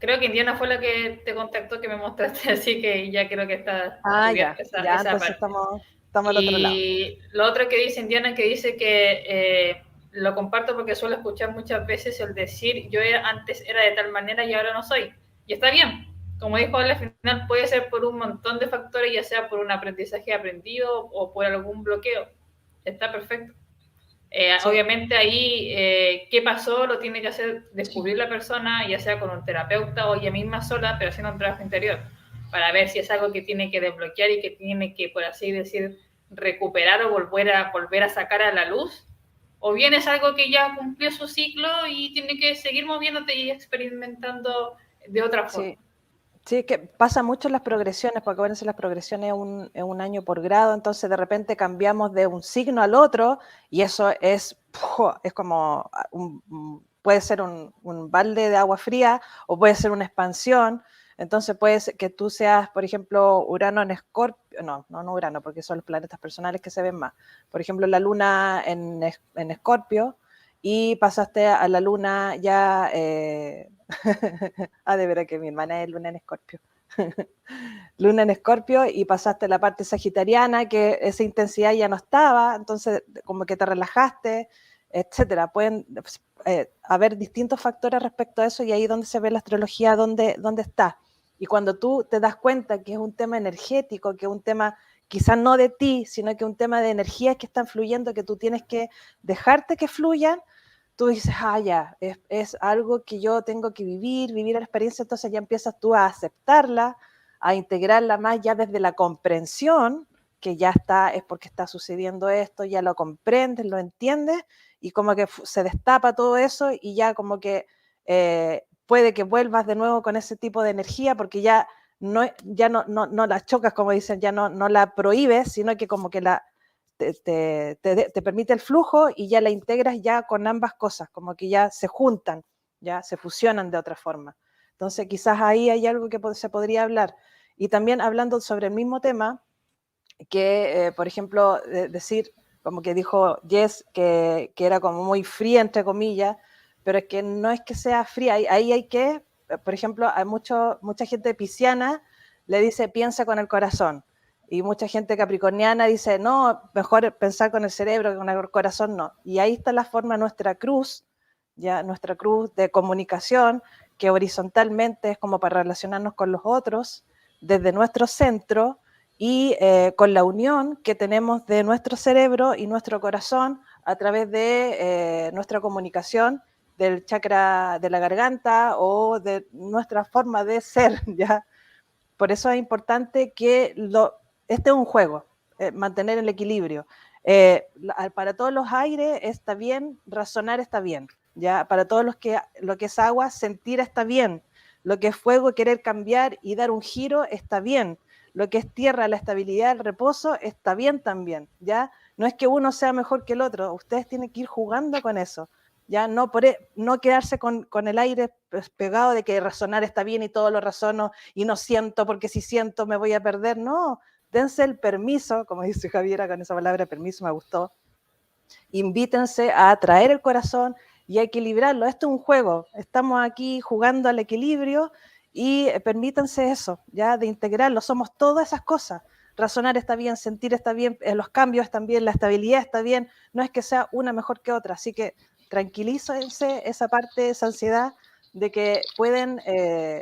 Creo que Indiana fue la que te contactó, que me mostraste, así que ya creo que está cubierta esa entonces parte. Estamos al otro lado. Y lo otro que dice Indiana, que dice que lo comparto porque suelo escuchar muchas veces el decir, yo antes era de tal manera y ahora no soy. Y está bien. Como dijo al final, puede ser por un montón de factores, ya sea por un aprendizaje aprendido o por algún bloqueo. Está perfecto. Sí. Obviamente ahí, ¿qué pasó? Lo tiene que hacer descubrir la persona, ya sea con un terapeuta o ella misma sola, pero haciendo un trabajo interior, para ver si es algo que tiene que desbloquear y que tiene que, por así decir, recuperar o volver a sacar a la luz, o bien es algo que ya cumplió su ciclo y tiene que seguir moviéndote y experimentando de otra forma. Sí. Sí, que pasa mucho en las progresiones, porque bueno, las progresiones es un año por grado, entonces de repente cambiamos de un signo al otro, y eso es como, puede ser un balde de agua fría, o puede ser una expansión. Entonces puede ser que tú seas, por ejemplo, Urano en Escorpio, no Urano, porque son los planetas personales que se ven más. Por ejemplo, la luna en Escorpio, y pasaste a la luna ya... de verdad que mi hermana es luna en Escorpio. Luna en Escorpio, y pasaste la parte sagitariana, que esa intensidad ya no estaba, entonces como que te relajaste, etcétera. Pueden haber distintos factores respecto a eso, y ahí donde se ve la astrología, dónde está. Y cuando tú te das cuenta que es un tema energético, que es un tema quizás no de ti, sino que es un tema de energías que están fluyendo, que tú tienes que dejarte que fluyan, tú dices, ya, es algo que yo tengo que vivir la experiencia, entonces ya empiezas tú a aceptarla, a integrarla más ya desde la comprensión, que ya está, es porque está sucediendo esto, ya lo comprendes, lo entiendes, y como que se destapa todo eso y ya como que puede que vuelvas de nuevo con ese tipo de energía porque ya no la chocas, como dicen, ya no la prohíbes, sino que como que te permite el flujo y ya la integras ya con ambas cosas, como que ya se juntan, ya se fusionan de otra forma. Entonces quizás ahí hay algo que se podría hablar. Y también hablando sobre el mismo tema, que por ejemplo, decir, como que dijo Jess, que era como muy fría, entre comillas, pero es que no es que sea fría, ahí hay que, por ejemplo, hay mucha gente pisciana le dice piensa con el corazón, y mucha gente capricorniana dice no, mejor pensar con el cerebro que con el corazón, no. Y ahí está la forma, nuestra cruz de comunicación, que horizontalmente es como para relacionarnos con los otros, desde nuestro centro, y con la unión que tenemos de nuestro cerebro y nuestro corazón a través de nuestra comunicación del chakra de la garganta o de nuestra forma de ser, ¿ya? Por eso es importante que este es un juego, mantener el equilibrio. Para todos los aires está bien, razonar está bien, ¿ya? Para todos lo que es agua, sentir está bien. Lo que es fuego, querer cambiar y dar un giro está bien. Lo que es tierra, la estabilidad, el reposo, está bien también, ¿ya? No es que uno sea mejor que el otro, ustedes tienen que ir jugando con eso, ¿ya? No quedarse con el aire pegado de que razonar está bien y todo lo razono y no siento porque si siento me voy a perder, no, dense el permiso, como dice Javiera con esa palabra permiso, me gustó, invítense a atraer el corazón y a equilibrarlo. Esto es un juego, estamos aquí jugando al equilibrio y permítanse eso, ya de integrarlo, somos todas esas cosas. Razonar está bien, sentir está bien, los cambios están bien, la estabilidad está bien, no es que sea una mejor que otra, así que tranquilícense esa parte, esa ansiedad de que pueden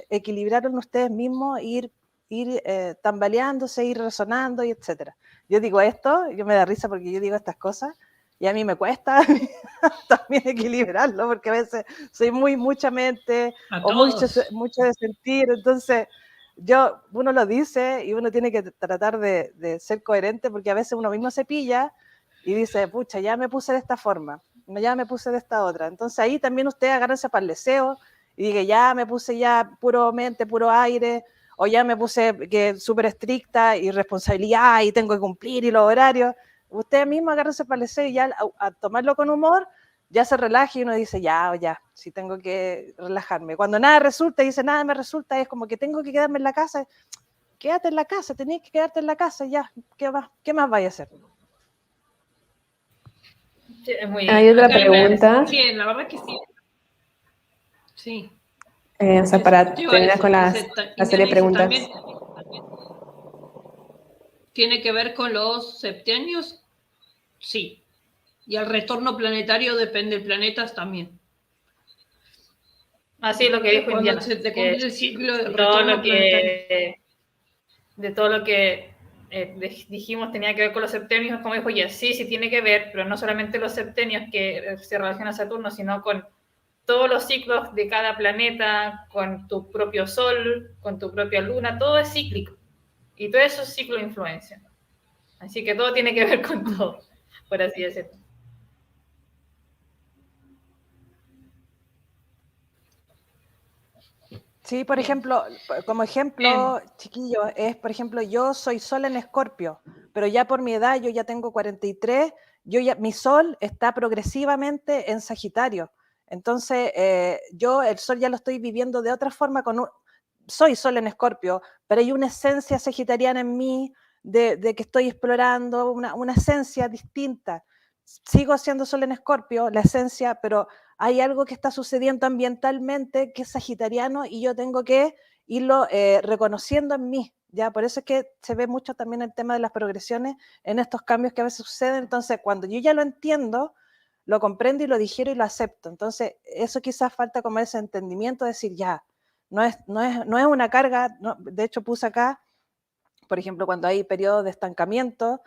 equilibrarlo en ustedes mismos, ir tambaleándose, ir resonando y etcétera. Yo digo esto, yo me da risa porque yo digo estas cosas y a mí me cuesta también equilibrarlo porque a veces soy mucha mente o mucho de sentir, entonces uno lo dice y uno tiene que tratar de ser coherente porque a veces uno mismo se pilla y dice, pucha, ya me puse de esta forma, ya me puse de esta otra. Entonces ahí también usted agárrense para el deseo y diga, ya me puse ya puro mente, puro aire, o ya me puse que súper estricta y responsabilidad y tengo que cumplir y los horarios. Usted mismo agárrense para el deseo y ya a tomarlo con humor, ya se relaja y uno dice, ya, sí tengo que relajarme. Cuando nada resulta, dice, nada me resulta, es como que tengo que quedarme en la casa. Quédate en la casa, tenías que quedarte en la casa, ya, ¿qué más vaya a hacer? Sí, hay otra pregunta. Sí, la verdad que sí. Sí. O sea, para terminar con la serie de preguntas. ¿Tiene que ver con los septenios? Sí. Y el retorno planetario depende del planeta también. Así lo que dijo Cuando Indiana. se te cumple el ciclo de todo retorno lo planetario. De todo lo que dijimos tenía que ver con los septenios, como dijo ella, sí tiene que ver, pero no solamente los septenios que se relacionan a Saturno, sino con todos los ciclos de cada planeta, con tu propio Sol, con tu propia Luna, todo es cíclico. Y todo eso es ciclo de influencia. Así que todo tiene que ver con todo, por así decirlo. Sí, por ejemplo, como ejemplo, chiquillo, es, por ejemplo, yo soy Sol en Escorpio, pero ya por mi edad, yo ya tengo 43, mi Sol está progresivamente en Sagitario. Entonces, yo el Sol ya lo estoy viviendo de otra forma, soy Sol en Escorpio, pero hay una esencia sagitariana en mí de que estoy explorando, una esencia distinta. Sigo siendo Sol en Escorpio, la esencia, pero hay algo que está sucediendo ambientalmente que es sagitariano y yo tengo que irlo reconociendo en mí, ¿ya? Por eso es que se ve mucho también el tema de las progresiones en estos cambios que a veces suceden. Entonces, cuando yo ya lo entiendo, lo comprendo y lo digiero y lo acepto. Entonces, eso quizás falta como ese entendimiento, de decir, ya, no es una carga, no, de hecho puse acá, por ejemplo, cuando hay periodos de estancamiento,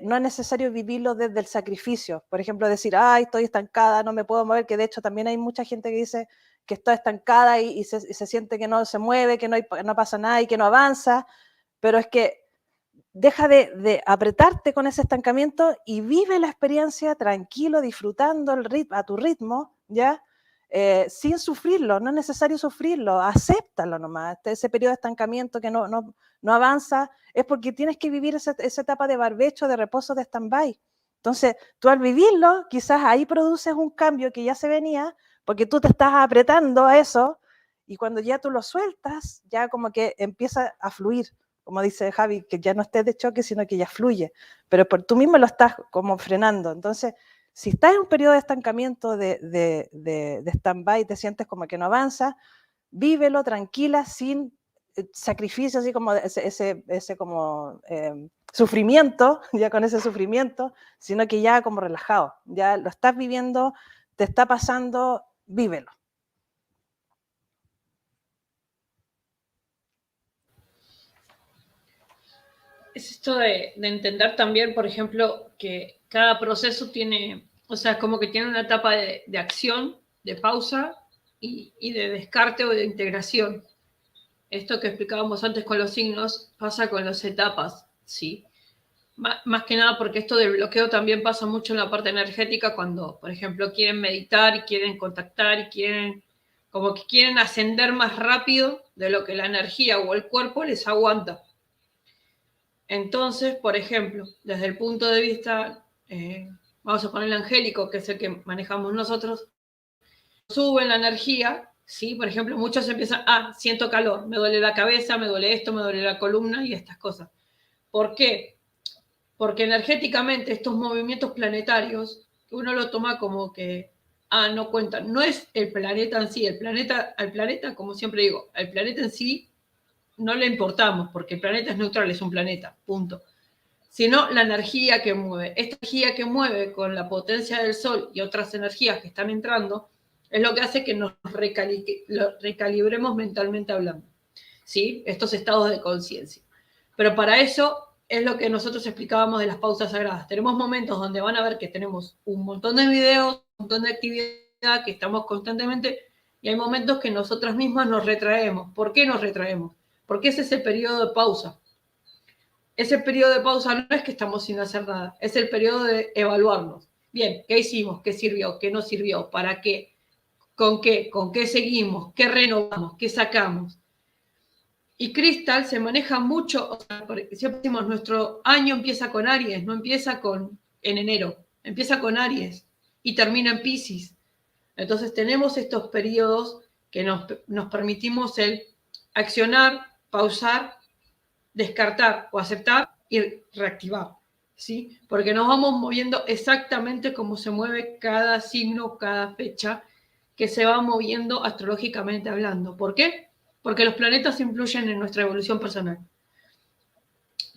no es necesario vivirlo desde el sacrificio. Por ejemplo, decir, ay, estoy estancada, no me puedo mover, que de hecho también hay mucha gente que dice que está estancada y se siente que no se mueve, que no pasa nada y que no avanza, pero es que deja de apretarte con ese estancamiento y vive la experiencia tranquilo, disfrutando a tu ritmo, ¿ya? Sin sufrirlo, no es necesario sufrirlo, acéptalo nomás. Ese periodo de estancamiento que no avanza es porque tienes que vivir esa etapa de barbecho, de reposo, de stand-by. Entonces, tú al vivirlo, quizás ahí produces un cambio que ya se venía, porque tú te estás apretando a eso, y cuando ya tú lo sueltas, ya como que empieza a fluir, como dice Javi, que ya no estés de choque, sino que ya fluye, pero por tú mismo lo estás como frenando. Entonces, si estás en un periodo de estancamiento, de stand-by, te sientes como que no avanza, vívelo tranquila, sin sacrificio, así como ese como sufrimiento, ya con ese sufrimiento, sino que ya como relajado, ya lo estás viviendo, te está pasando, vívelo. Es esto de entender también, por ejemplo, que cada proceso tiene, o sea, como que tiene una etapa de acción, de pausa y de descarte o de integración. Esto que explicábamos antes con los signos pasa con las etapas, ¿sí? Más que nada porque esto del bloqueo también pasa mucho en la parte energética cuando, por ejemplo, quieren meditar y quieren contactar y quieren, como que quieren ascender más rápido de lo que la energía o el cuerpo les aguanta. Entonces, por ejemplo, desde el punto de vista, vamos a poner el angélico, que es el que manejamos nosotros, suben la energía, ¿sí? Por ejemplo, muchos empiezan, siento calor, me duele la cabeza, me duele esto, me duele la columna y estas cosas. ¿Por qué? Porque energéticamente estos movimientos planetarios, uno lo toma como que, no cuentan, no es el planeta en sí, al planeta, como siempre digo, al planeta en sí no le importamos, porque el planeta es neutral, es un planeta, punto. Sino la energía que mueve. Esta energía que mueve con la potencia del Sol y otras energías que están entrando, es lo que hace que nos recalibremos mentalmente hablando, ¿sí? Estos estados de conciencia. Pero para eso es lo que nosotros explicábamos de las pausas sagradas. Tenemos momentos donde van a ver que tenemos un montón de videos, un montón de actividad, que estamos constantemente, y hay momentos que nosotras mismas nos retraemos. ¿Por qué nos retraemos? Porque ese es el periodo de pausa. Ese periodo de pausa no es que estamos sin hacer nada, es el periodo de evaluarnos. Bien, ¿qué hicimos? ¿Qué sirvió? ¿Qué no sirvió? ¿Para qué? ¿Con qué? ¿Con qué seguimos? ¿Qué renovamos? ¿Qué sacamos? Y Crystal se maneja mucho, o sea, siempre decimos, nuestro año empieza con Aries, no empieza en enero, empieza con Aries y termina en Piscis. Entonces tenemos estos periodos que nos permitimos el accionar, pausar, descartar o aceptar y reactivar, ¿sí? Porque nos vamos moviendo exactamente como se mueve cada signo, cada fecha que se va moviendo astrológicamente hablando. ¿Por qué? Porque los planetas influyen en nuestra evolución personal.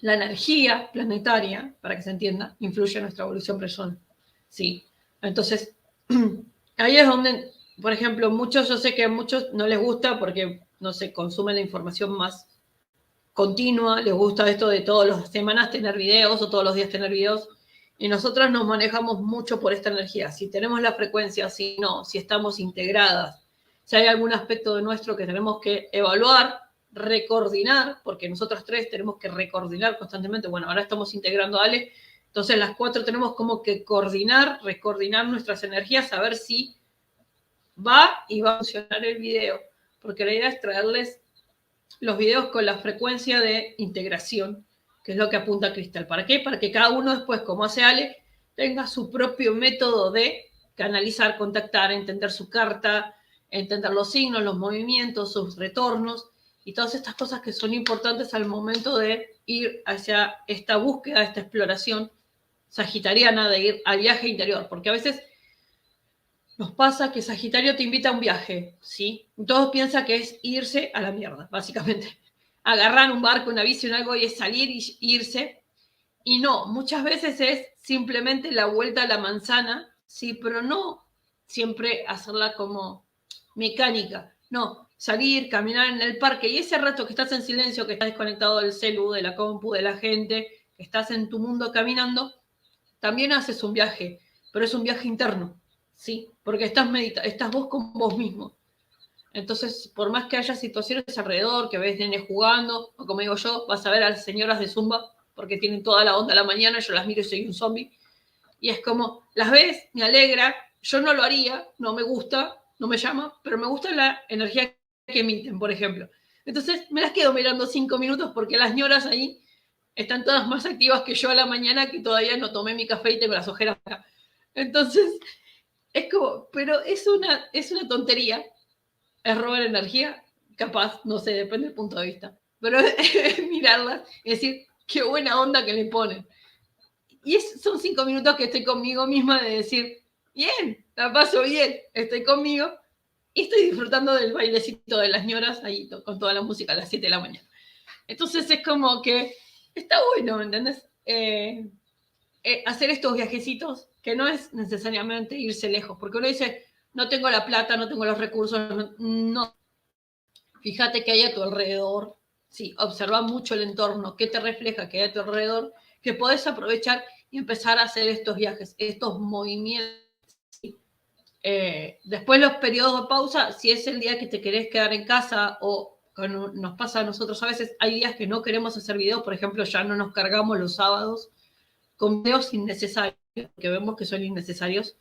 La energía planetaria, para que se entienda, influye en nuestra evolución personal, ¿sí? Entonces, ahí es donde, por ejemplo, yo sé que a muchos no les gusta porque, no sé, consumen la información más continua, les gusta esto de todas las semanas tener videos o todos los días tener videos, y nosotras nos manejamos mucho por esta energía, si tenemos la frecuencia, si no, si estamos integradas, si hay algún aspecto de nuestro que tenemos que evaluar, recoordinar, porque nosotras tres tenemos que recoordinar constantemente, bueno, ahora estamos integrando a Ale, entonces las cuatro tenemos como que recoordinar nuestras energías, a ver si va y va a funcionar el video, porque la idea es traerles los videos con la frecuencia de integración, que es lo que apunta Crystal. ¿Para qué? Para que cada uno después, como hace Ale, tenga su propio método de canalizar, contactar, entender su carta, entender los signos, los movimientos, sus retornos y todas estas cosas que son importantes al momento de ir hacia esta búsqueda, esta exploración sagitariana, de ir al viaje interior, porque a veces nos pasa que Sagitario te invita a un viaje, ¿sí? Todos piensan que es irse a la mierda, básicamente. Agarrar un barco, una bici, un algo y es salir y irse. Y no, muchas veces es simplemente la vuelta a la manzana, sí, pero no siempre hacerla como mecánica. No, salir, caminar en el parque y ese rato que estás en silencio, que estás desconectado del celu, de la compu, de la gente, que estás en tu mundo caminando, también haces un viaje, pero es un viaje interno. Sí, porque estás vos con vos mismo. Entonces, por más que haya situaciones alrededor, que ves nenes jugando, o como digo yo, vas a ver a las señoras de Zumba, porque tienen toda la onda a la mañana, yo las miro y soy un zombie. Y es como, las ves, me alegra, yo no lo haría, no me gusta, no me llama, pero me gusta la energía que emiten, por ejemplo. Entonces, me las quedo mirando 5 minutos porque las ñoras ahí están todas más activas que yo a la mañana, que todavía no tomé mi café y tengo las ojeras acá. Entonces, es como, pero es una tontería, es robar energía, capaz, no sé, depende del punto de vista. Pero es mirarlas y decir, qué buena onda que le ponen. Y son 5 minutos que estoy conmigo misma de decir, bien, la paso bien, estoy conmigo y estoy disfrutando del bailecito de las ñoras ahí con toda la música a las 7 de la mañana. Entonces es como que está bueno, ¿me entendés? Hacer estos viajecitos que no es necesariamente irse lejos, porque uno dice, no tengo la plata, no tengo los recursos, no. Fíjate que hay a tu alrededor, sí, observa mucho el entorno, qué te refleja que hay a tu alrededor, que podés aprovechar y empezar a hacer estos viajes, estos movimientos. Después los periodos de pausa, si es el día que te querés quedar en casa o nos pasa a nosotros a veces, hay días que no queremos hacer videos, por ejemplo, ya no nos cargamos los sábados con videos innecesarios, que vemos que son innecesarios.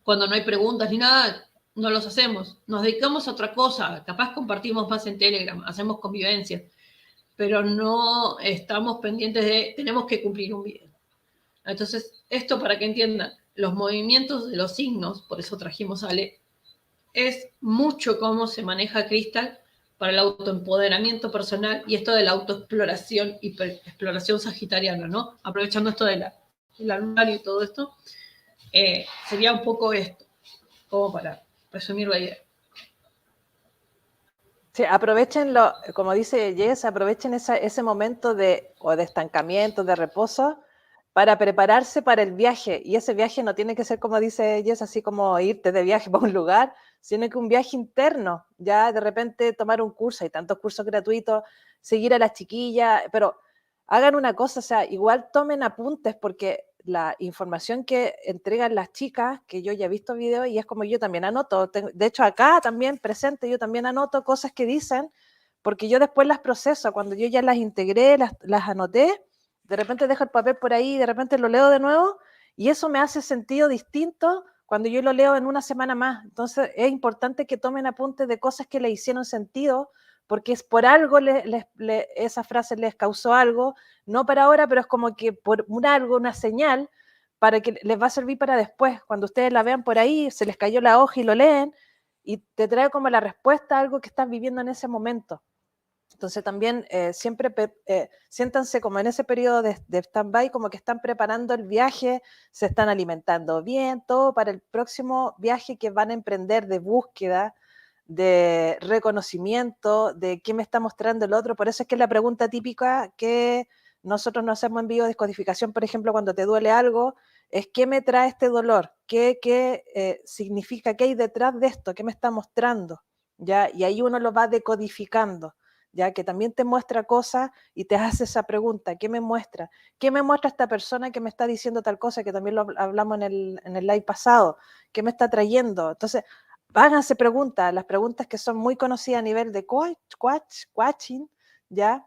Cuando no hay preguntas ni nada, no los hacemos. Nos dedicamos a otra cosa, capaz compartimos más en Telegram, hacemos convivencia, pero no estamos pendientes de, tenemos que cumplir un video. Entonces, esto para que entiendan, los movimientos de los signos, por eso trajimos a Ale, es mucho cómo se maneja Crystal para el autoempoderamiento personal y esto de la autoexploración y exploración sagitariana, ¿no? Aprovechando esto de la lunar y todo esto, sería un poco esto, como para resumir la idea. Sí, aprovechen, como dice Jess, aprovechen ese momento de estancamiento, de reposo, para prepararse para el viaje. Y ese viaje no tiene que ser, como dice Jess, así como irte de viaje para un lugar, sino que un viaje interno. Ya de repente tomar un curso, hay tantos cursos gratuitos, seguir a las chiquillas, pero hagan una cosa, o sea, igual tomen apuntes, porque la información que entregan las chicas, que yo ya he visto videos y es como yo también anoto, de hecho acá también presente, yo también anoto cosas que dicen, porque yo después las proceso, cuando yo ya las integré, las anoté, de repente dejo el papel por ahí, de repente lo leo de nuevo y eso me hace sentido distinto cuando yo lo leo en una semana más. Entonces es importante que tomen apuntes de cosas que le hicieron sentido, porque es por algo esa frase les causó algo, no para ahora, pero es como que por algo, una señal, para que les va a servir para después. Cuando ustedes la vean por ahí, se les cayó la hoja y lo leen, y te trae como la respuesta a algo que estás viviendo en ese momento. Entonces también siempre siéntanse como en ese periodo de stand-by, como que están preparando el viaje, se están alimentando bien, todo para el próximo viaje que van a emprender de búsqueda, de reconocimiento, de qué me está mostrando el otro. Por eso es que es la pregunta típica que nosotros nos hacemos en biodescodificación, por ejemplo, cuando te duele algo, es ¿qué me trae este dolor? ¿Qué significa? ¿Qué hay detrás de esto? ¿Qué me está mostrando? ¿Ya? Y ahí uno lo va decodificando, ya que también te muestra cosas y te hace esa pregunta, ¿qué me muestra? ¿Qué me muestra esta persona que me está diciendo tal cosa? Que también lo hablamos en el live pasado, ¿qué me está trayendo? Entonces, háganse preguntas, las preguntas que son muy conocidas a nivel de coaching, ¿ya?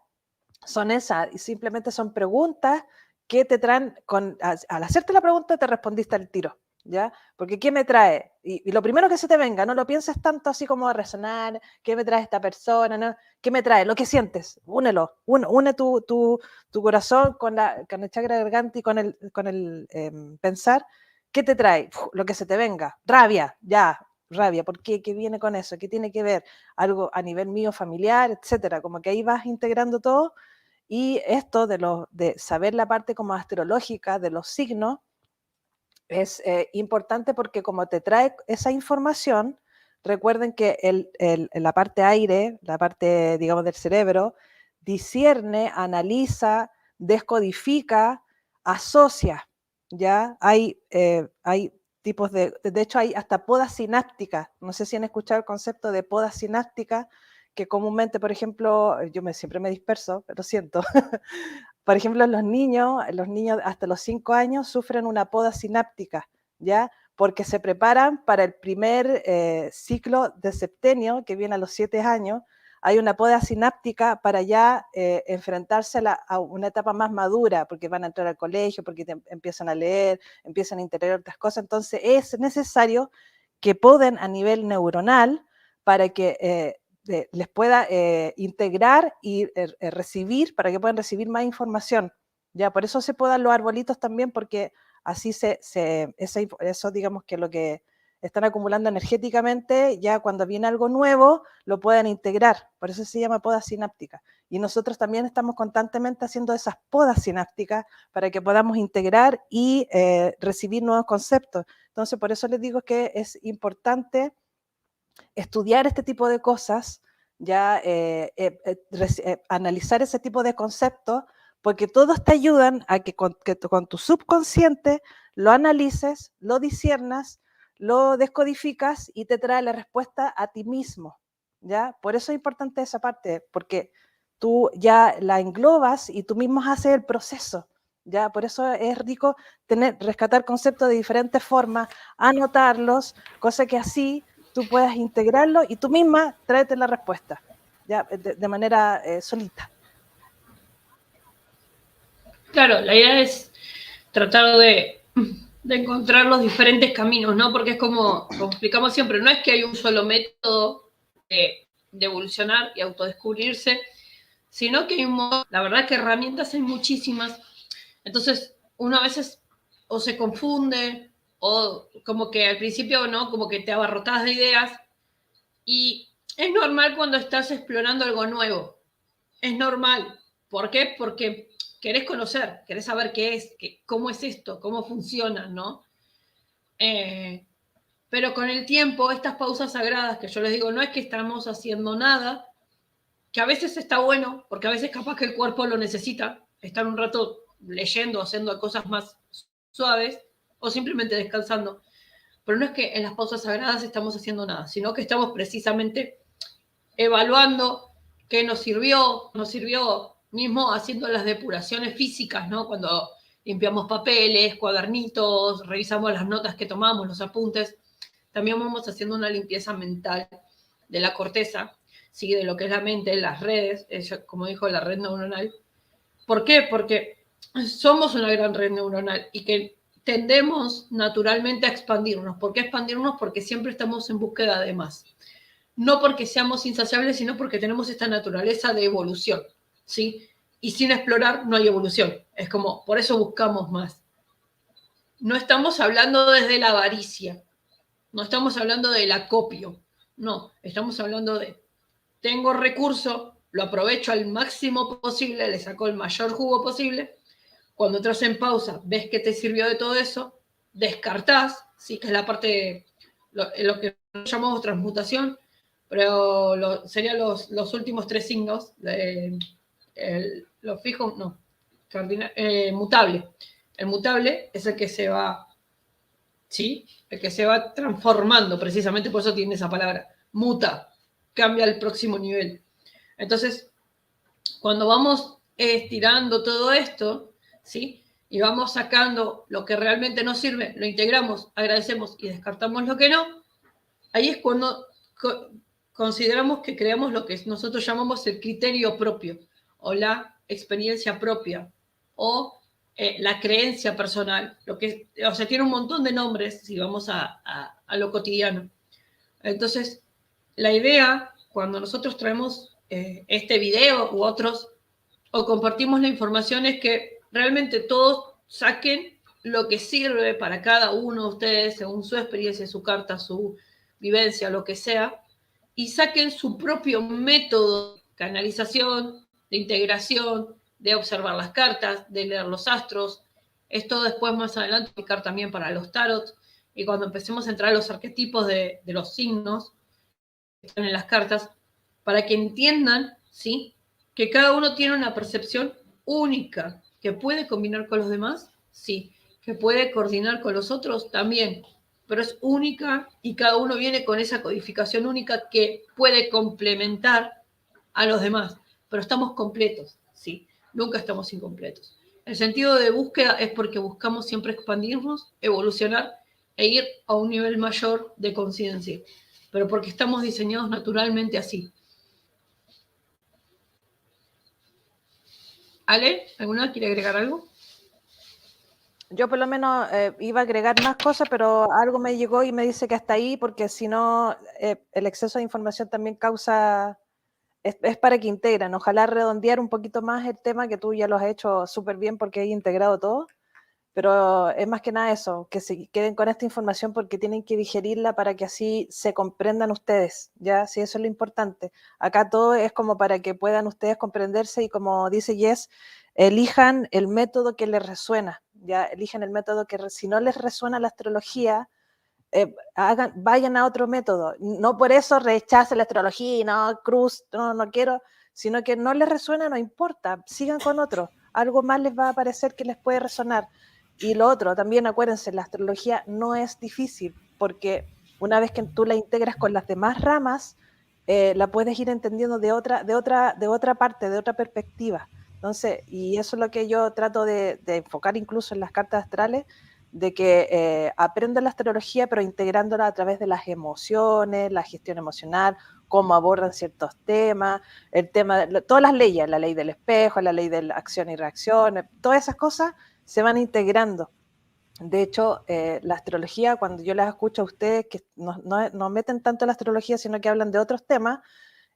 Son esas, y simplemente son preguntas que te traen, al hacerte la pregunta te respondiste al tiro, ¿ya? Porque ¿qué me trae? Y lo primero que se te venga, no lo pienses tanto así como a resonar, ¿qué me trae esta persona? ¿No? ¿Qué me trae? Lo que sientes, únelo, une tu corazón con el chakra garganta y con el pensar, ¿qué te trae? Lo que se te venga, rabia, ya, rabia, ¿por qué? ¿Qué viene con eso? ¿Qué tiene que ver? Algo a nivel mío familiar, etcétera, como que ahí vas integrando todo. Y esto de saber la parte como astrológica de los signos es importante porque como te trae esa información, recuerden que la parte aire, la parte, digamos, del cerebro, discierne, analiza, descodifica, asocia, ¿ya? Hay tipos de hecho hay hasta podas sinápticas, no sé si han escuchado el concepto de podas sinápticas, que comúnmente, por ejemplo, siempre me disperso, pero siento, por ejemplo, los niños hasta los 5 años sufren una poda sináptica, ¿ya? porque se preparan para el primer ciclo de septenio, que viene a los 7 años. Hay una poda sináptica para ya enfrentarse a una etapa más madura, porque van a entrar al colegio, porque empiezan a leer, empiezan a integrar otras cosas. Entonces es necesario que poden a nivel neuronal para que les pueda integrar y recibir, para que puedan recibir más información. Ya, por eso se podan los arbolitos también, porque así eso digamos que lo que están acumulando energéticamente, ya cuando viene algo nuevo, lo pueden integrar. Por eso se llama poda sináptica. Y nosotros también estamos constantemente haciendo esas podas sinápticas para que podamos integrar y recibir nuevos conceptos. Entonces, por eso les digo que es importante estudiar este tipo de cosas, ya analizar ese tipo de conceptos, porque todos te ayudan a que con tu subconsciente lo analices, lo disiernas, lo descodificas y te trae la respuesta a ti mismo, ¿ya? Por eso es importante esa parte, porque tú ya la englobas y tú mismo haces el proceso, ¿ya? Por eso es rico rescatar conceptos de diferentes formas, anotarlos, cosa que así tú puedas integrarlo y tú misma tráete la respuesta, ¿ya? De manera solita. Claro, la idea es tratar de encontrar los diferentes caminos, ¿no? Porque es como explicamos siempre, no es que hay un solo método de evolucionar y autodescubrirse, sino que hay la verdad es que herramientas hay muchísimas. Entonces, uno a veces o se confunde, o como que al principio, ¿no? Como que te abarrotas de ideas, y es normal cuando estás explorando algo nuevo. Es normal. ¿Por qué? Porque querés conocer, querés saber qué es, cómo es esto, cómo funciona, ¿no? Pero con el tiempo, estas pausas sagradas, que yo les digo, no es que estamos haciendo nada, que a veces está bueno, porque a veces capaz que el cuerpo lo necesita, estar un rato leyendo, haciendo cosas más suaves, o simplemente descansando. Pero no es que en las pausas sagradas estamos haciendo nada, sino que estamos precisamente evaluando qué nos sirvió mismo haciendo las depuraciones físicas, ¿no? Cuando limpiamos papeles, cuadernitos, revisamos las notas que tomamos, los apuntes, también vamos haciendo una limpieza mental de la corteza, ¿sí? De lo que es la mente, las redes, como dijo, la red neuronal. ¿Por qué? Porque somos una gran red neuronal y que tendemos naturalmente a expandirnos. ¿Por qué expandirnos? Porque siempre estamos en búsqueda de más. No porque seamos insaciables, sino porque tenemos esta naturaleza de evolución, ¿sí? Y sin explorar no hay evolución. Es como, por eso buscamos más. No estamos hablando desde la avaricia, no estamos hablando del acopio, no, estamos hablando de, tengo recurso, lo aprovecho al máximo posible, le saco el mayor jugo posible. Cuando entras en pausa, ves que te sirvió de todo eso, descartás, ¿sí? Que es la parte, lo que llamamos transmutación, pero serían los últimos 3 signos, los fijos, no, mutable. El mutable es el que se va, ¿sí? El que se va transformando, precisamente por eso tiene esa palabra, muta, cambia al próximo nivel. Entonces, cuando vamos estirando todo esto, ¿sí? Y vamos sacando lo que realmente nos sirve, lo integramos, agradecemos y descartamos lo que no, ahí es cuando consideramos que creamos lo que nosotros llamamos el criterio propio, o la experiencia propia, o la creencia personal, o sea, tiene un montón de nombres si vamos a lo cotidiano. Entonces, la idea, cuando nosotros traemos este video u otros, o compartimos la información, es que realmente todos saquen lo que sirve para cada uno de ustedes, según su experiencia, su carta, su vivencia, lo que sea, y saquen su propio método de canalización, de integración, de observar las cartas, de leer los astros. Esto después, más adelante, aplicar también para los tarot, y cuando empecemos a entrar a los arquetipos de los signos que están en las cartas, para que entiendan, ¿sí?, que cada uno tiene una percepción única, que puede combinar con los demás, sí, que puede coordinar con los otros también, pero es única y cada uno viene con esa codificación única que puede complementar a los demás, pero estamos completos, sí, nunca estamos incompletos. El sentido de búsqueda es porque buscamos siempre expandirnos, evolucionar e ir a un nivel mayor de conciencia, pero porque estamos diseñados naturalmente así. Ale, ¿alguna quiere agregar algo? Yo por lo menos iba a agregar más cosas, pero algo me llegó y me dice que hasta ahí, porque si no, el exceso de información también causa, es para que integran. Ojalá redondear un poquito más el tema, que tú ya lo has hecho súper bien porque has integrado todo, pero es más que nada eso, que se queden con esta información porque tienen que digerirla para que así se comprendan ustedes, ¿ya? Sí, eso es lo importante. Acá todo es como para que puedan ustedes comprenderse y, como dice Jess, elijan el método que les resuena, ¿ya? Elijan el método que, si no les resuena la astrología, vayan a otro método. No por eso rechacen la astrología y no, cruz, no quiero, sino que no les resuena, no importa, sigan con otro. Algo más les va a parecer que les puede resonar. Y lo otro, también acuérdense, la astrología no es difícil, porque una vez que tú la integras con las demás ramas, la puedes ir entendiendo de otra parte, de otra perspectiva. Entonces, y eso es lo que yo trato de enfocar incluso en las cartas astrales, de que aprendan la astrología, pero integrándola a través de las emociones, la gestión emocional, cómo abordan ciertos temas, el tema, todas las leyes, la ley del espejo, la ley de la acción y reacción, todas esas cosas se van integrando. De hecho, la astrología, cuando yo las escucho a ustedes que no meten tanto la astrología, sino que hablan de otros temas,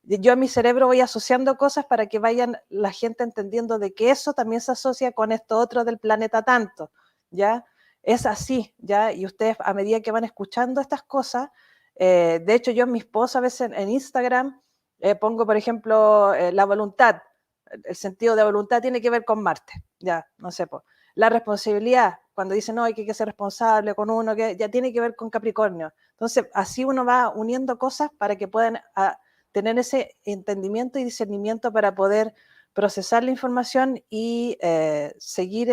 yo a mi cerebro voy asociando cosas para que vayan la gente entendiendo de que eso también se asocia con esto otro del planeta tanto, ¿ya? Es así, ¿ya? Y ustedes, a medida que van escuchando estas cosas, de hecho yo en mis posts a veces en Instagram pongo, por ejemplo, la voluntad, el sentido de voluntad tiene que ver con Marte, ya, no sé, pues. La responsabilidad, cuando dicen, no, hay que ser responsable con uno, que ya tiene que ver con Capricornio. Entonces, así uno va uniendo cosas para que puedan tener ese entendimiento y discernimiento para poder procesar la información y seguir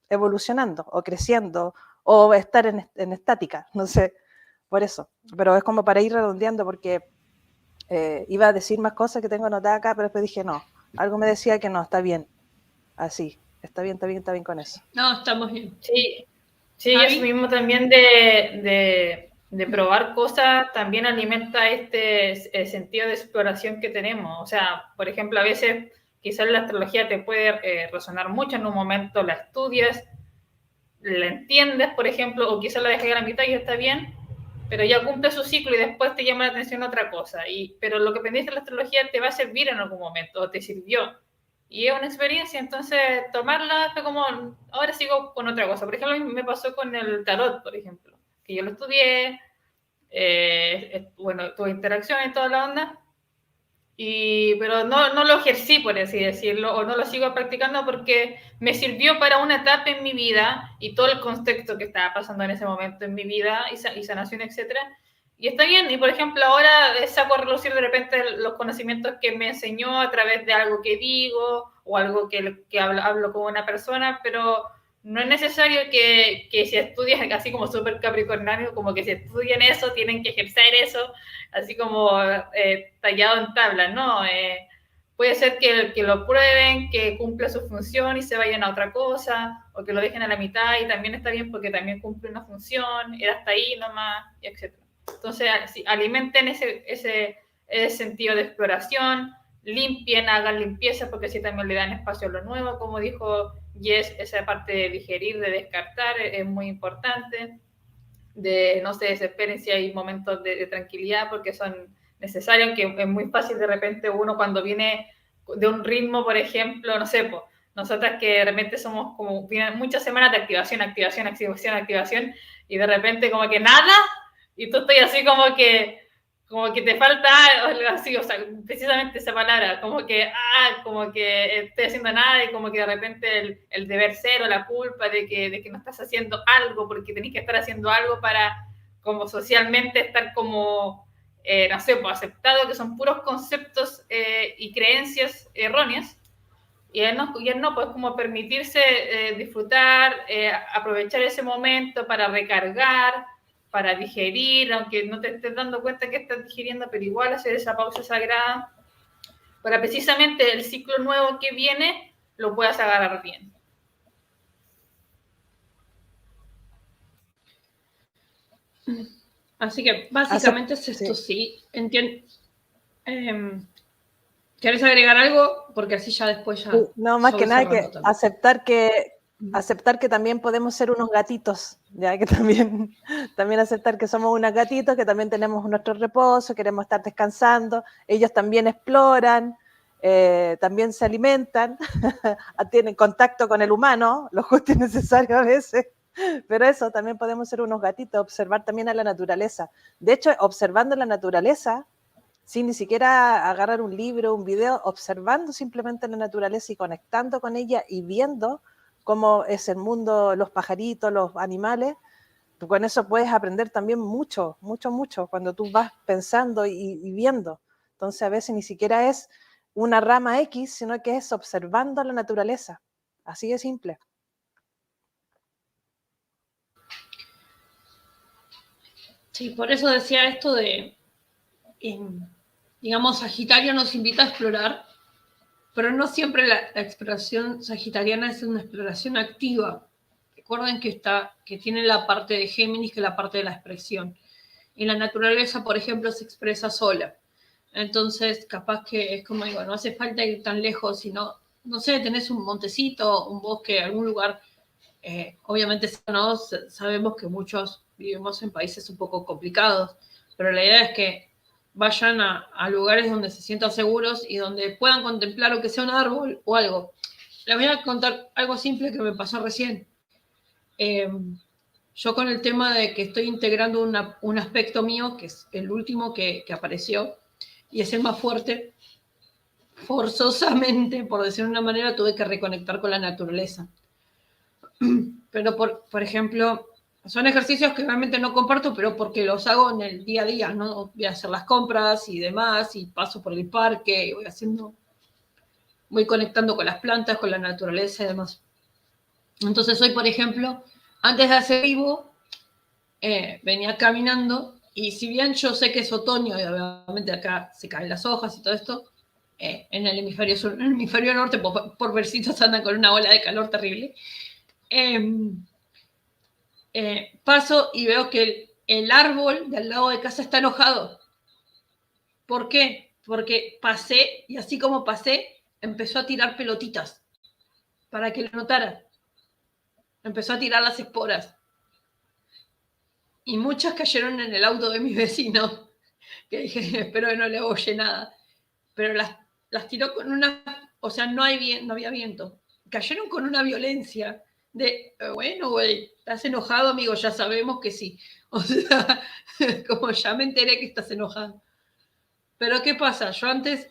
evolucionando o creciendo o estar en estática, no sé, por eso. Pero es como para ir redondeando, porque iba a decir más cosas que tengo anotadas acá, pero después dije no, algo me decía que no, está bien, así, está bien con eso. No, estamos bien. Sí, sí, Javi. eso mismo también de probar cosas también alimenta este sentido de exploración que tenemos. O sea, por ejemplo, a veces quizás la astrología te puede resonar mucho en un momento, la estudias, la entiendes, por ejemplo, o quizás la dejas a la mitad y está bien, pero ya cumple su ciclo y después te llama la atención otra cosa. Pero lo que aprendiste en la astrología te va a servir en algún momento, o te sirvió. Y es una experiencia, entonces tomarla fue como, ahora sigo con otra cosa. Por ejemplo, me pasó con el tarot, por ejemplo, que yo lo estudié, bueno, tuve interacción en toda la onda, pero no lo ejercí, por así decirlo, o no lo sigo practicando porque me sirvió para una etapa en mi vida y todo el contexto que estaba pasando en ese momento en mi vida y sanación, etcétera. Y está bien, y por ejemplo ahora saco a relucir de repente los conocimientos que me enseñó a través de algo que digo o algo que hablo con una persona, pero no es necesario que si estudias así como súper capricornio, como que si estudian eso, tienen que ejercer eso, así como tallado en tabla, ¿no? Puede ser que lo prueben, que cumpla su función y se vayan a otra cosa, o que lo dejen a la mitad y también está bien porque también cumple una función, era hasta ahí nomás, etc. Entonces, sí, alimenten ese sentido de exploración, limpien, hagan limpieza porque así también le dan espacio a lo nuevo, como dijo Jess, esa parte de digerir, de descartar es muy importante, de no se desesperen si hay momentos de tranquilidad porque son necesarios, que es muy fácil de repente uno cuando viene de un ritmo, por ejemplo, no sé, pues, nosotras que de repente somos como, vienen muchas semanas de activación, y de repente como que nada, y tú estás así como que te falta algo así, o sea, precisamente esa palabra, como que estoy haciendo nada y como que de repente el deber ser o la culpa de que no estás haciendo algo porque tenés que estar haciendo algo para como socialmente estar como, no sé, pues aceptado, que son puros conceptos y creencias erróneas. Y él no, pues como permitirse disfrutar, aprovechar ese momento para recargar, para digerir, aunque no te estés dando cuenta que estás digiriendo, pero igual hacer esa pausa sagrada para precisamente el ciclo nuevo que viene lo puedas agarrar bien. Así que básicamente es esto, sí. ¿Querés agregar algo? Porque así ya después ya... No, más que nada que aceptar que también podemos ser unos gatitos, ya que también aceptar que somos unos gatitos, que también tenemos nuestro reposo, queremos estar descansando, ellos también exploran, también se alimentan, tienen contacto con el humano, lo justo y necesario a veces, pero eso, también podemos ser unos gatitos, observar también a la naturaleza. De hecho, observando la naturaleza, sin ni siquiera agarrar un libro, un video, observando simplemente la naturaleza y conectando con ella y viendo cómo es el mundo, los pajaritos, los animales, con eso puedes aprender también mucho, mucho, mucho, cuando tú vas pensando y viendo. Entonces a veces ni siquiera es una rama X, sino que es observando la naturaleza. Así de simple. Sí, por eso decía esto de, digamos, Sagitario nos invita a explorar, pero no siempre la exploración sagitariana es una exploración activa. Recuerden que tiene la parte de Géminis, que es la parte de la expresión. En la naturaleza, por ejemplo, se expresa sola. Entonces, capaz que es como digo, no hace falta ir tan lejos, sino, no sé, tenés un montecito, un bosque, algún lugar. Obviamente, no sabemos que muchos vivimos en países un poco complicados, pero la idea es que vayan a lugares donde se sientan seguros y donde puedan contemplar lo que sea un árbol o algo. Les voy a contar algo simple que me pasó recién. Yo con el tema de que estoy integrando un aspecto mío, que es el último que apareció, y es el más fuerte, forzosamente, por decirlo de una manera, tuve que reconectar con la naturaleza. Pero, por ejemplo, son ejercicios que realmente no comparto, pero porque los hago en el día a día, ¿no? Voy a hacer las compras y demás, y paso por el parque, y voy conectando con las plantas, con la naturaleza y demás. Entonces hoy, por ejemplo, antes de hacer vivo, venía caminando, y si bien yo sé que es otoño, y obviamente acá se caen las hojas y todo esto, en el hemisferio sur, en el hemisferio norte, por versitos andan con una ola de calor terrible. Paso y veo que el árbol de al lado de casa está enojado. ¿Por qué? Porque pasé, y así como pasé, empezó a tirar pelotitas para que lo notara. Empezó a tirar las esporas. Y muchas cayeron en el auto de mis vecinos, que dije, espero que no le oye nada. Pero las tiró con una, o sea, no había viento. Cayeron con una violencia de, bueno, güey, ¿estás enojado, amigo? Ya sabemos que sí. O sea, como ya me enteré que estás enojado. Pero ¿qué pasa? Yo antes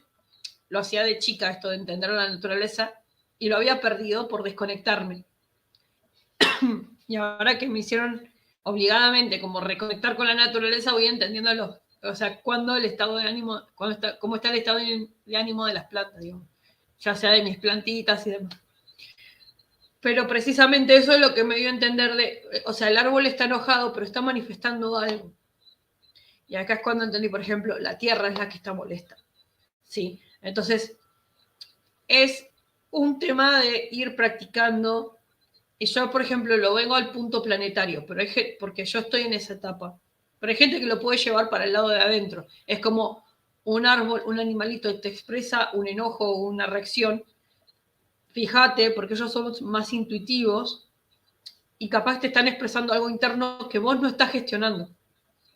lo hacía de chica, esto de entender la naturaleza, y lo había perdido por desconectarme. Y ahora que me hicieron obligadamente como reconectar con la naturaleza, voy entendiendo o sea, cuándo el estado de ánimo, cómo está el estado de ánimo de las plantas, digamos, ya sea de mis plantitas y demás. Pero precisamente eso es lo que me dio a entender o sea, el árbol está enojado, pero está manifestando algo. Y acá es cuando entendí, por ejemplo, la tierra es la que está molesta. Sí, entonces es un tema de ir practicando. Y yo, por ejemplo, lo vengo al punto planetario, pero porque yo estoy en esa etapa. Pero hay gente que lo puede llevar para el lado de adentro. Es como un árbol, un animalito te expresa un enojo o una reacción. Fíjate, porque ellos son más intuitivos y capaz te están expresando algo interno que vos no estás gestionando.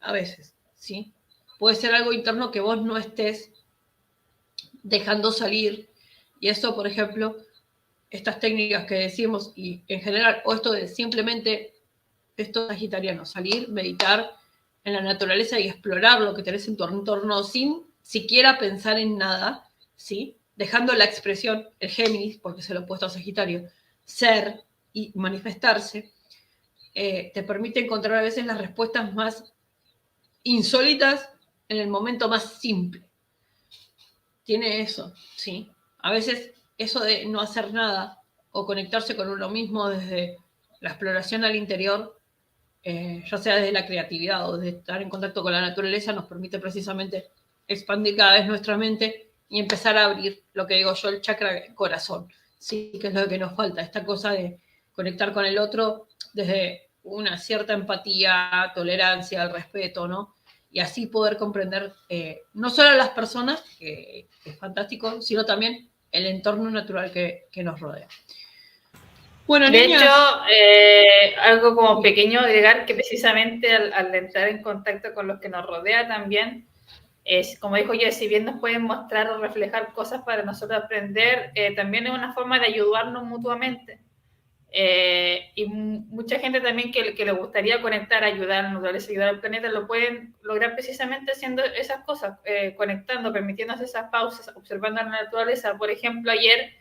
A veces, ¿sí? Puede ser algo interno que vos no estés dejando salir. Y eso, por ejemplo, estas técnicas que decimos, y en general, o esto de simplemente, esto sagitariano, salir, meditar en la naturaleza y explorar lo que tenés en tu entorno sin siquiera pensar en nada, ¿sí? Dejando la expresión, el Géminis, porque se lo he puesto a Sagitario, ser y manifestarse, te permite encontrar a veces las respuestas más insólitas en el momento más simple. Tiene eso, ¿sí? A veces eso de no hacer nada o conectarse con uno mismo desde la exploración al interior, ya sea desde la creatividad o desde estar en contacto con la naturaleza, nos permite precisamente expandir cada vez nuestra mente y empezar a abrir lo que digo yo, el chakra corazón, ¿sí? Que es lo que nos falta, esta cosa de conectar con el otro desde una cierta empatía, tolerancia, el respeto, ¿no? Y así poder comprender no solo a las personas, que es fantástico, sino también el entorno natural que nos rodea. Bueno, De niñas, hecho, algo como pequeño agregar, que precisamente al entrar en contacto con los que nos rodea también, es, como dijo yo, si bien nos pueden mostrar o reflejar cosas para nosotros aprender, también es una forma de ayudarnos mutuamente. Y mucha gente también que le gustaría conectar, ayudar a la naturaleza, ayudar al planeta, lo pueden lograr precisamente haciendo esas cosas, conectando, permitiéndose esas pausas, observando la naturaleza. Por ejemplo, ayer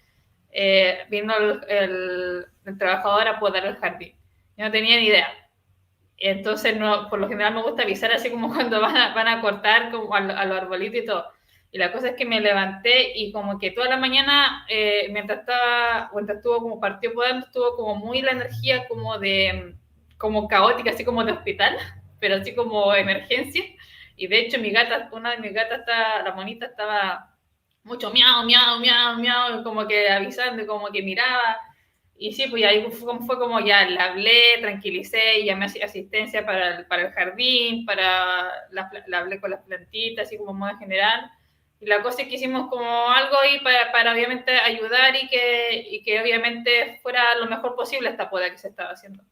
vino el trabajador a podar el jardín. Yo no tenía ni idea. Entonces, no, por lo general me gusta avisar así como cuando van a cortar como a los arbolitos y todo. Y la cosa es que me levanté y como que toda la mañana, mientras estuvo como partió podando, estuvo como muy la energía como caótica, así como de hospital, pero así como emergencia. Y de hecho una de mis gatas, la monita, estaba mucho miau, miau, miau, miau, como que avisando, como que miraba. Y sí, pues ahí fue como ya le hablé, tranquilicé, llamé asistencia para el jardín, la hablé con las plantitas, así como en modo general. Y la cosa es que hicimos como algo ahí para obviamente ayudar y que obviamente fuera lo mejor posible esta poda que se estaba haciendo.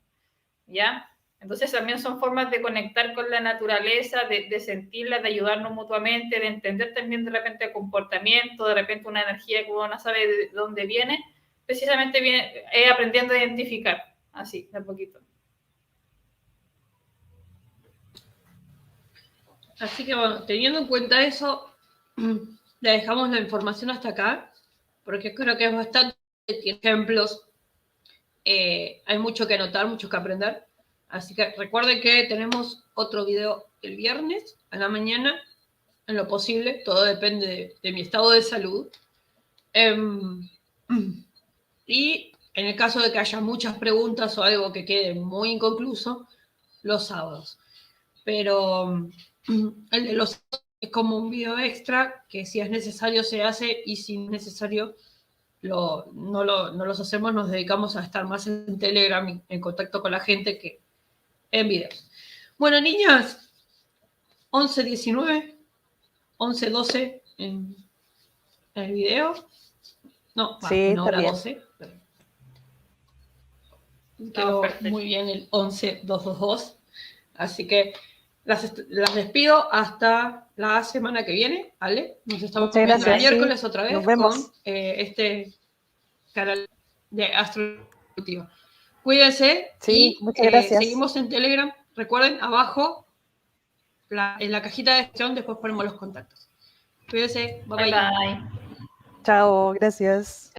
¿Ya? Entonces también son formas de conectar con la naturaleza, de sentirla, de ayudarnos mutuamente, de entender también de repente el comportamiento, de repente una energía que uno no sabe de dónde viene, precisamente viene aprendiendo a identificar, así, de a poquito. así que bueno, teniendo en cuenta eso, le dejamos la información hasta acá, porque creo que es bastante, tiene ejemplos, hay mucho que anotar, mucho que aprender. Así que recuerden que tenemos otro video el viernes a la mañana, en lo posible, todo depende de mi estado de salud. Y en el caso de que haya muchas preguntas o algo que quede muy inconcluso, los sábados. Pero el de los sábados es como un video extra que si es necesario se hace y si no es necesario no los hacemos, nos dedicamos a estar más en Telegram, en contacto con la gente que en videos. Bueno, niñas, 11:19, 11:12 en el video. No, Sí, una está hora bien. 12. Quedó perfecto. muy bien el 11:222. Así que las despido hasta la semana que viene, ¿vale? Nos estamos Muchas viendo el gracias. miércoles Sí, otra vez nos con vemos. este canal de Astrocultivo. Cuídense Sí, y muchas gracias. seguimos en Telegram. Recuerden, abajo, en la cajita de descripción, después ponemos los contactos. Cuídense, bye Bye bye. bye. Chao, gracias.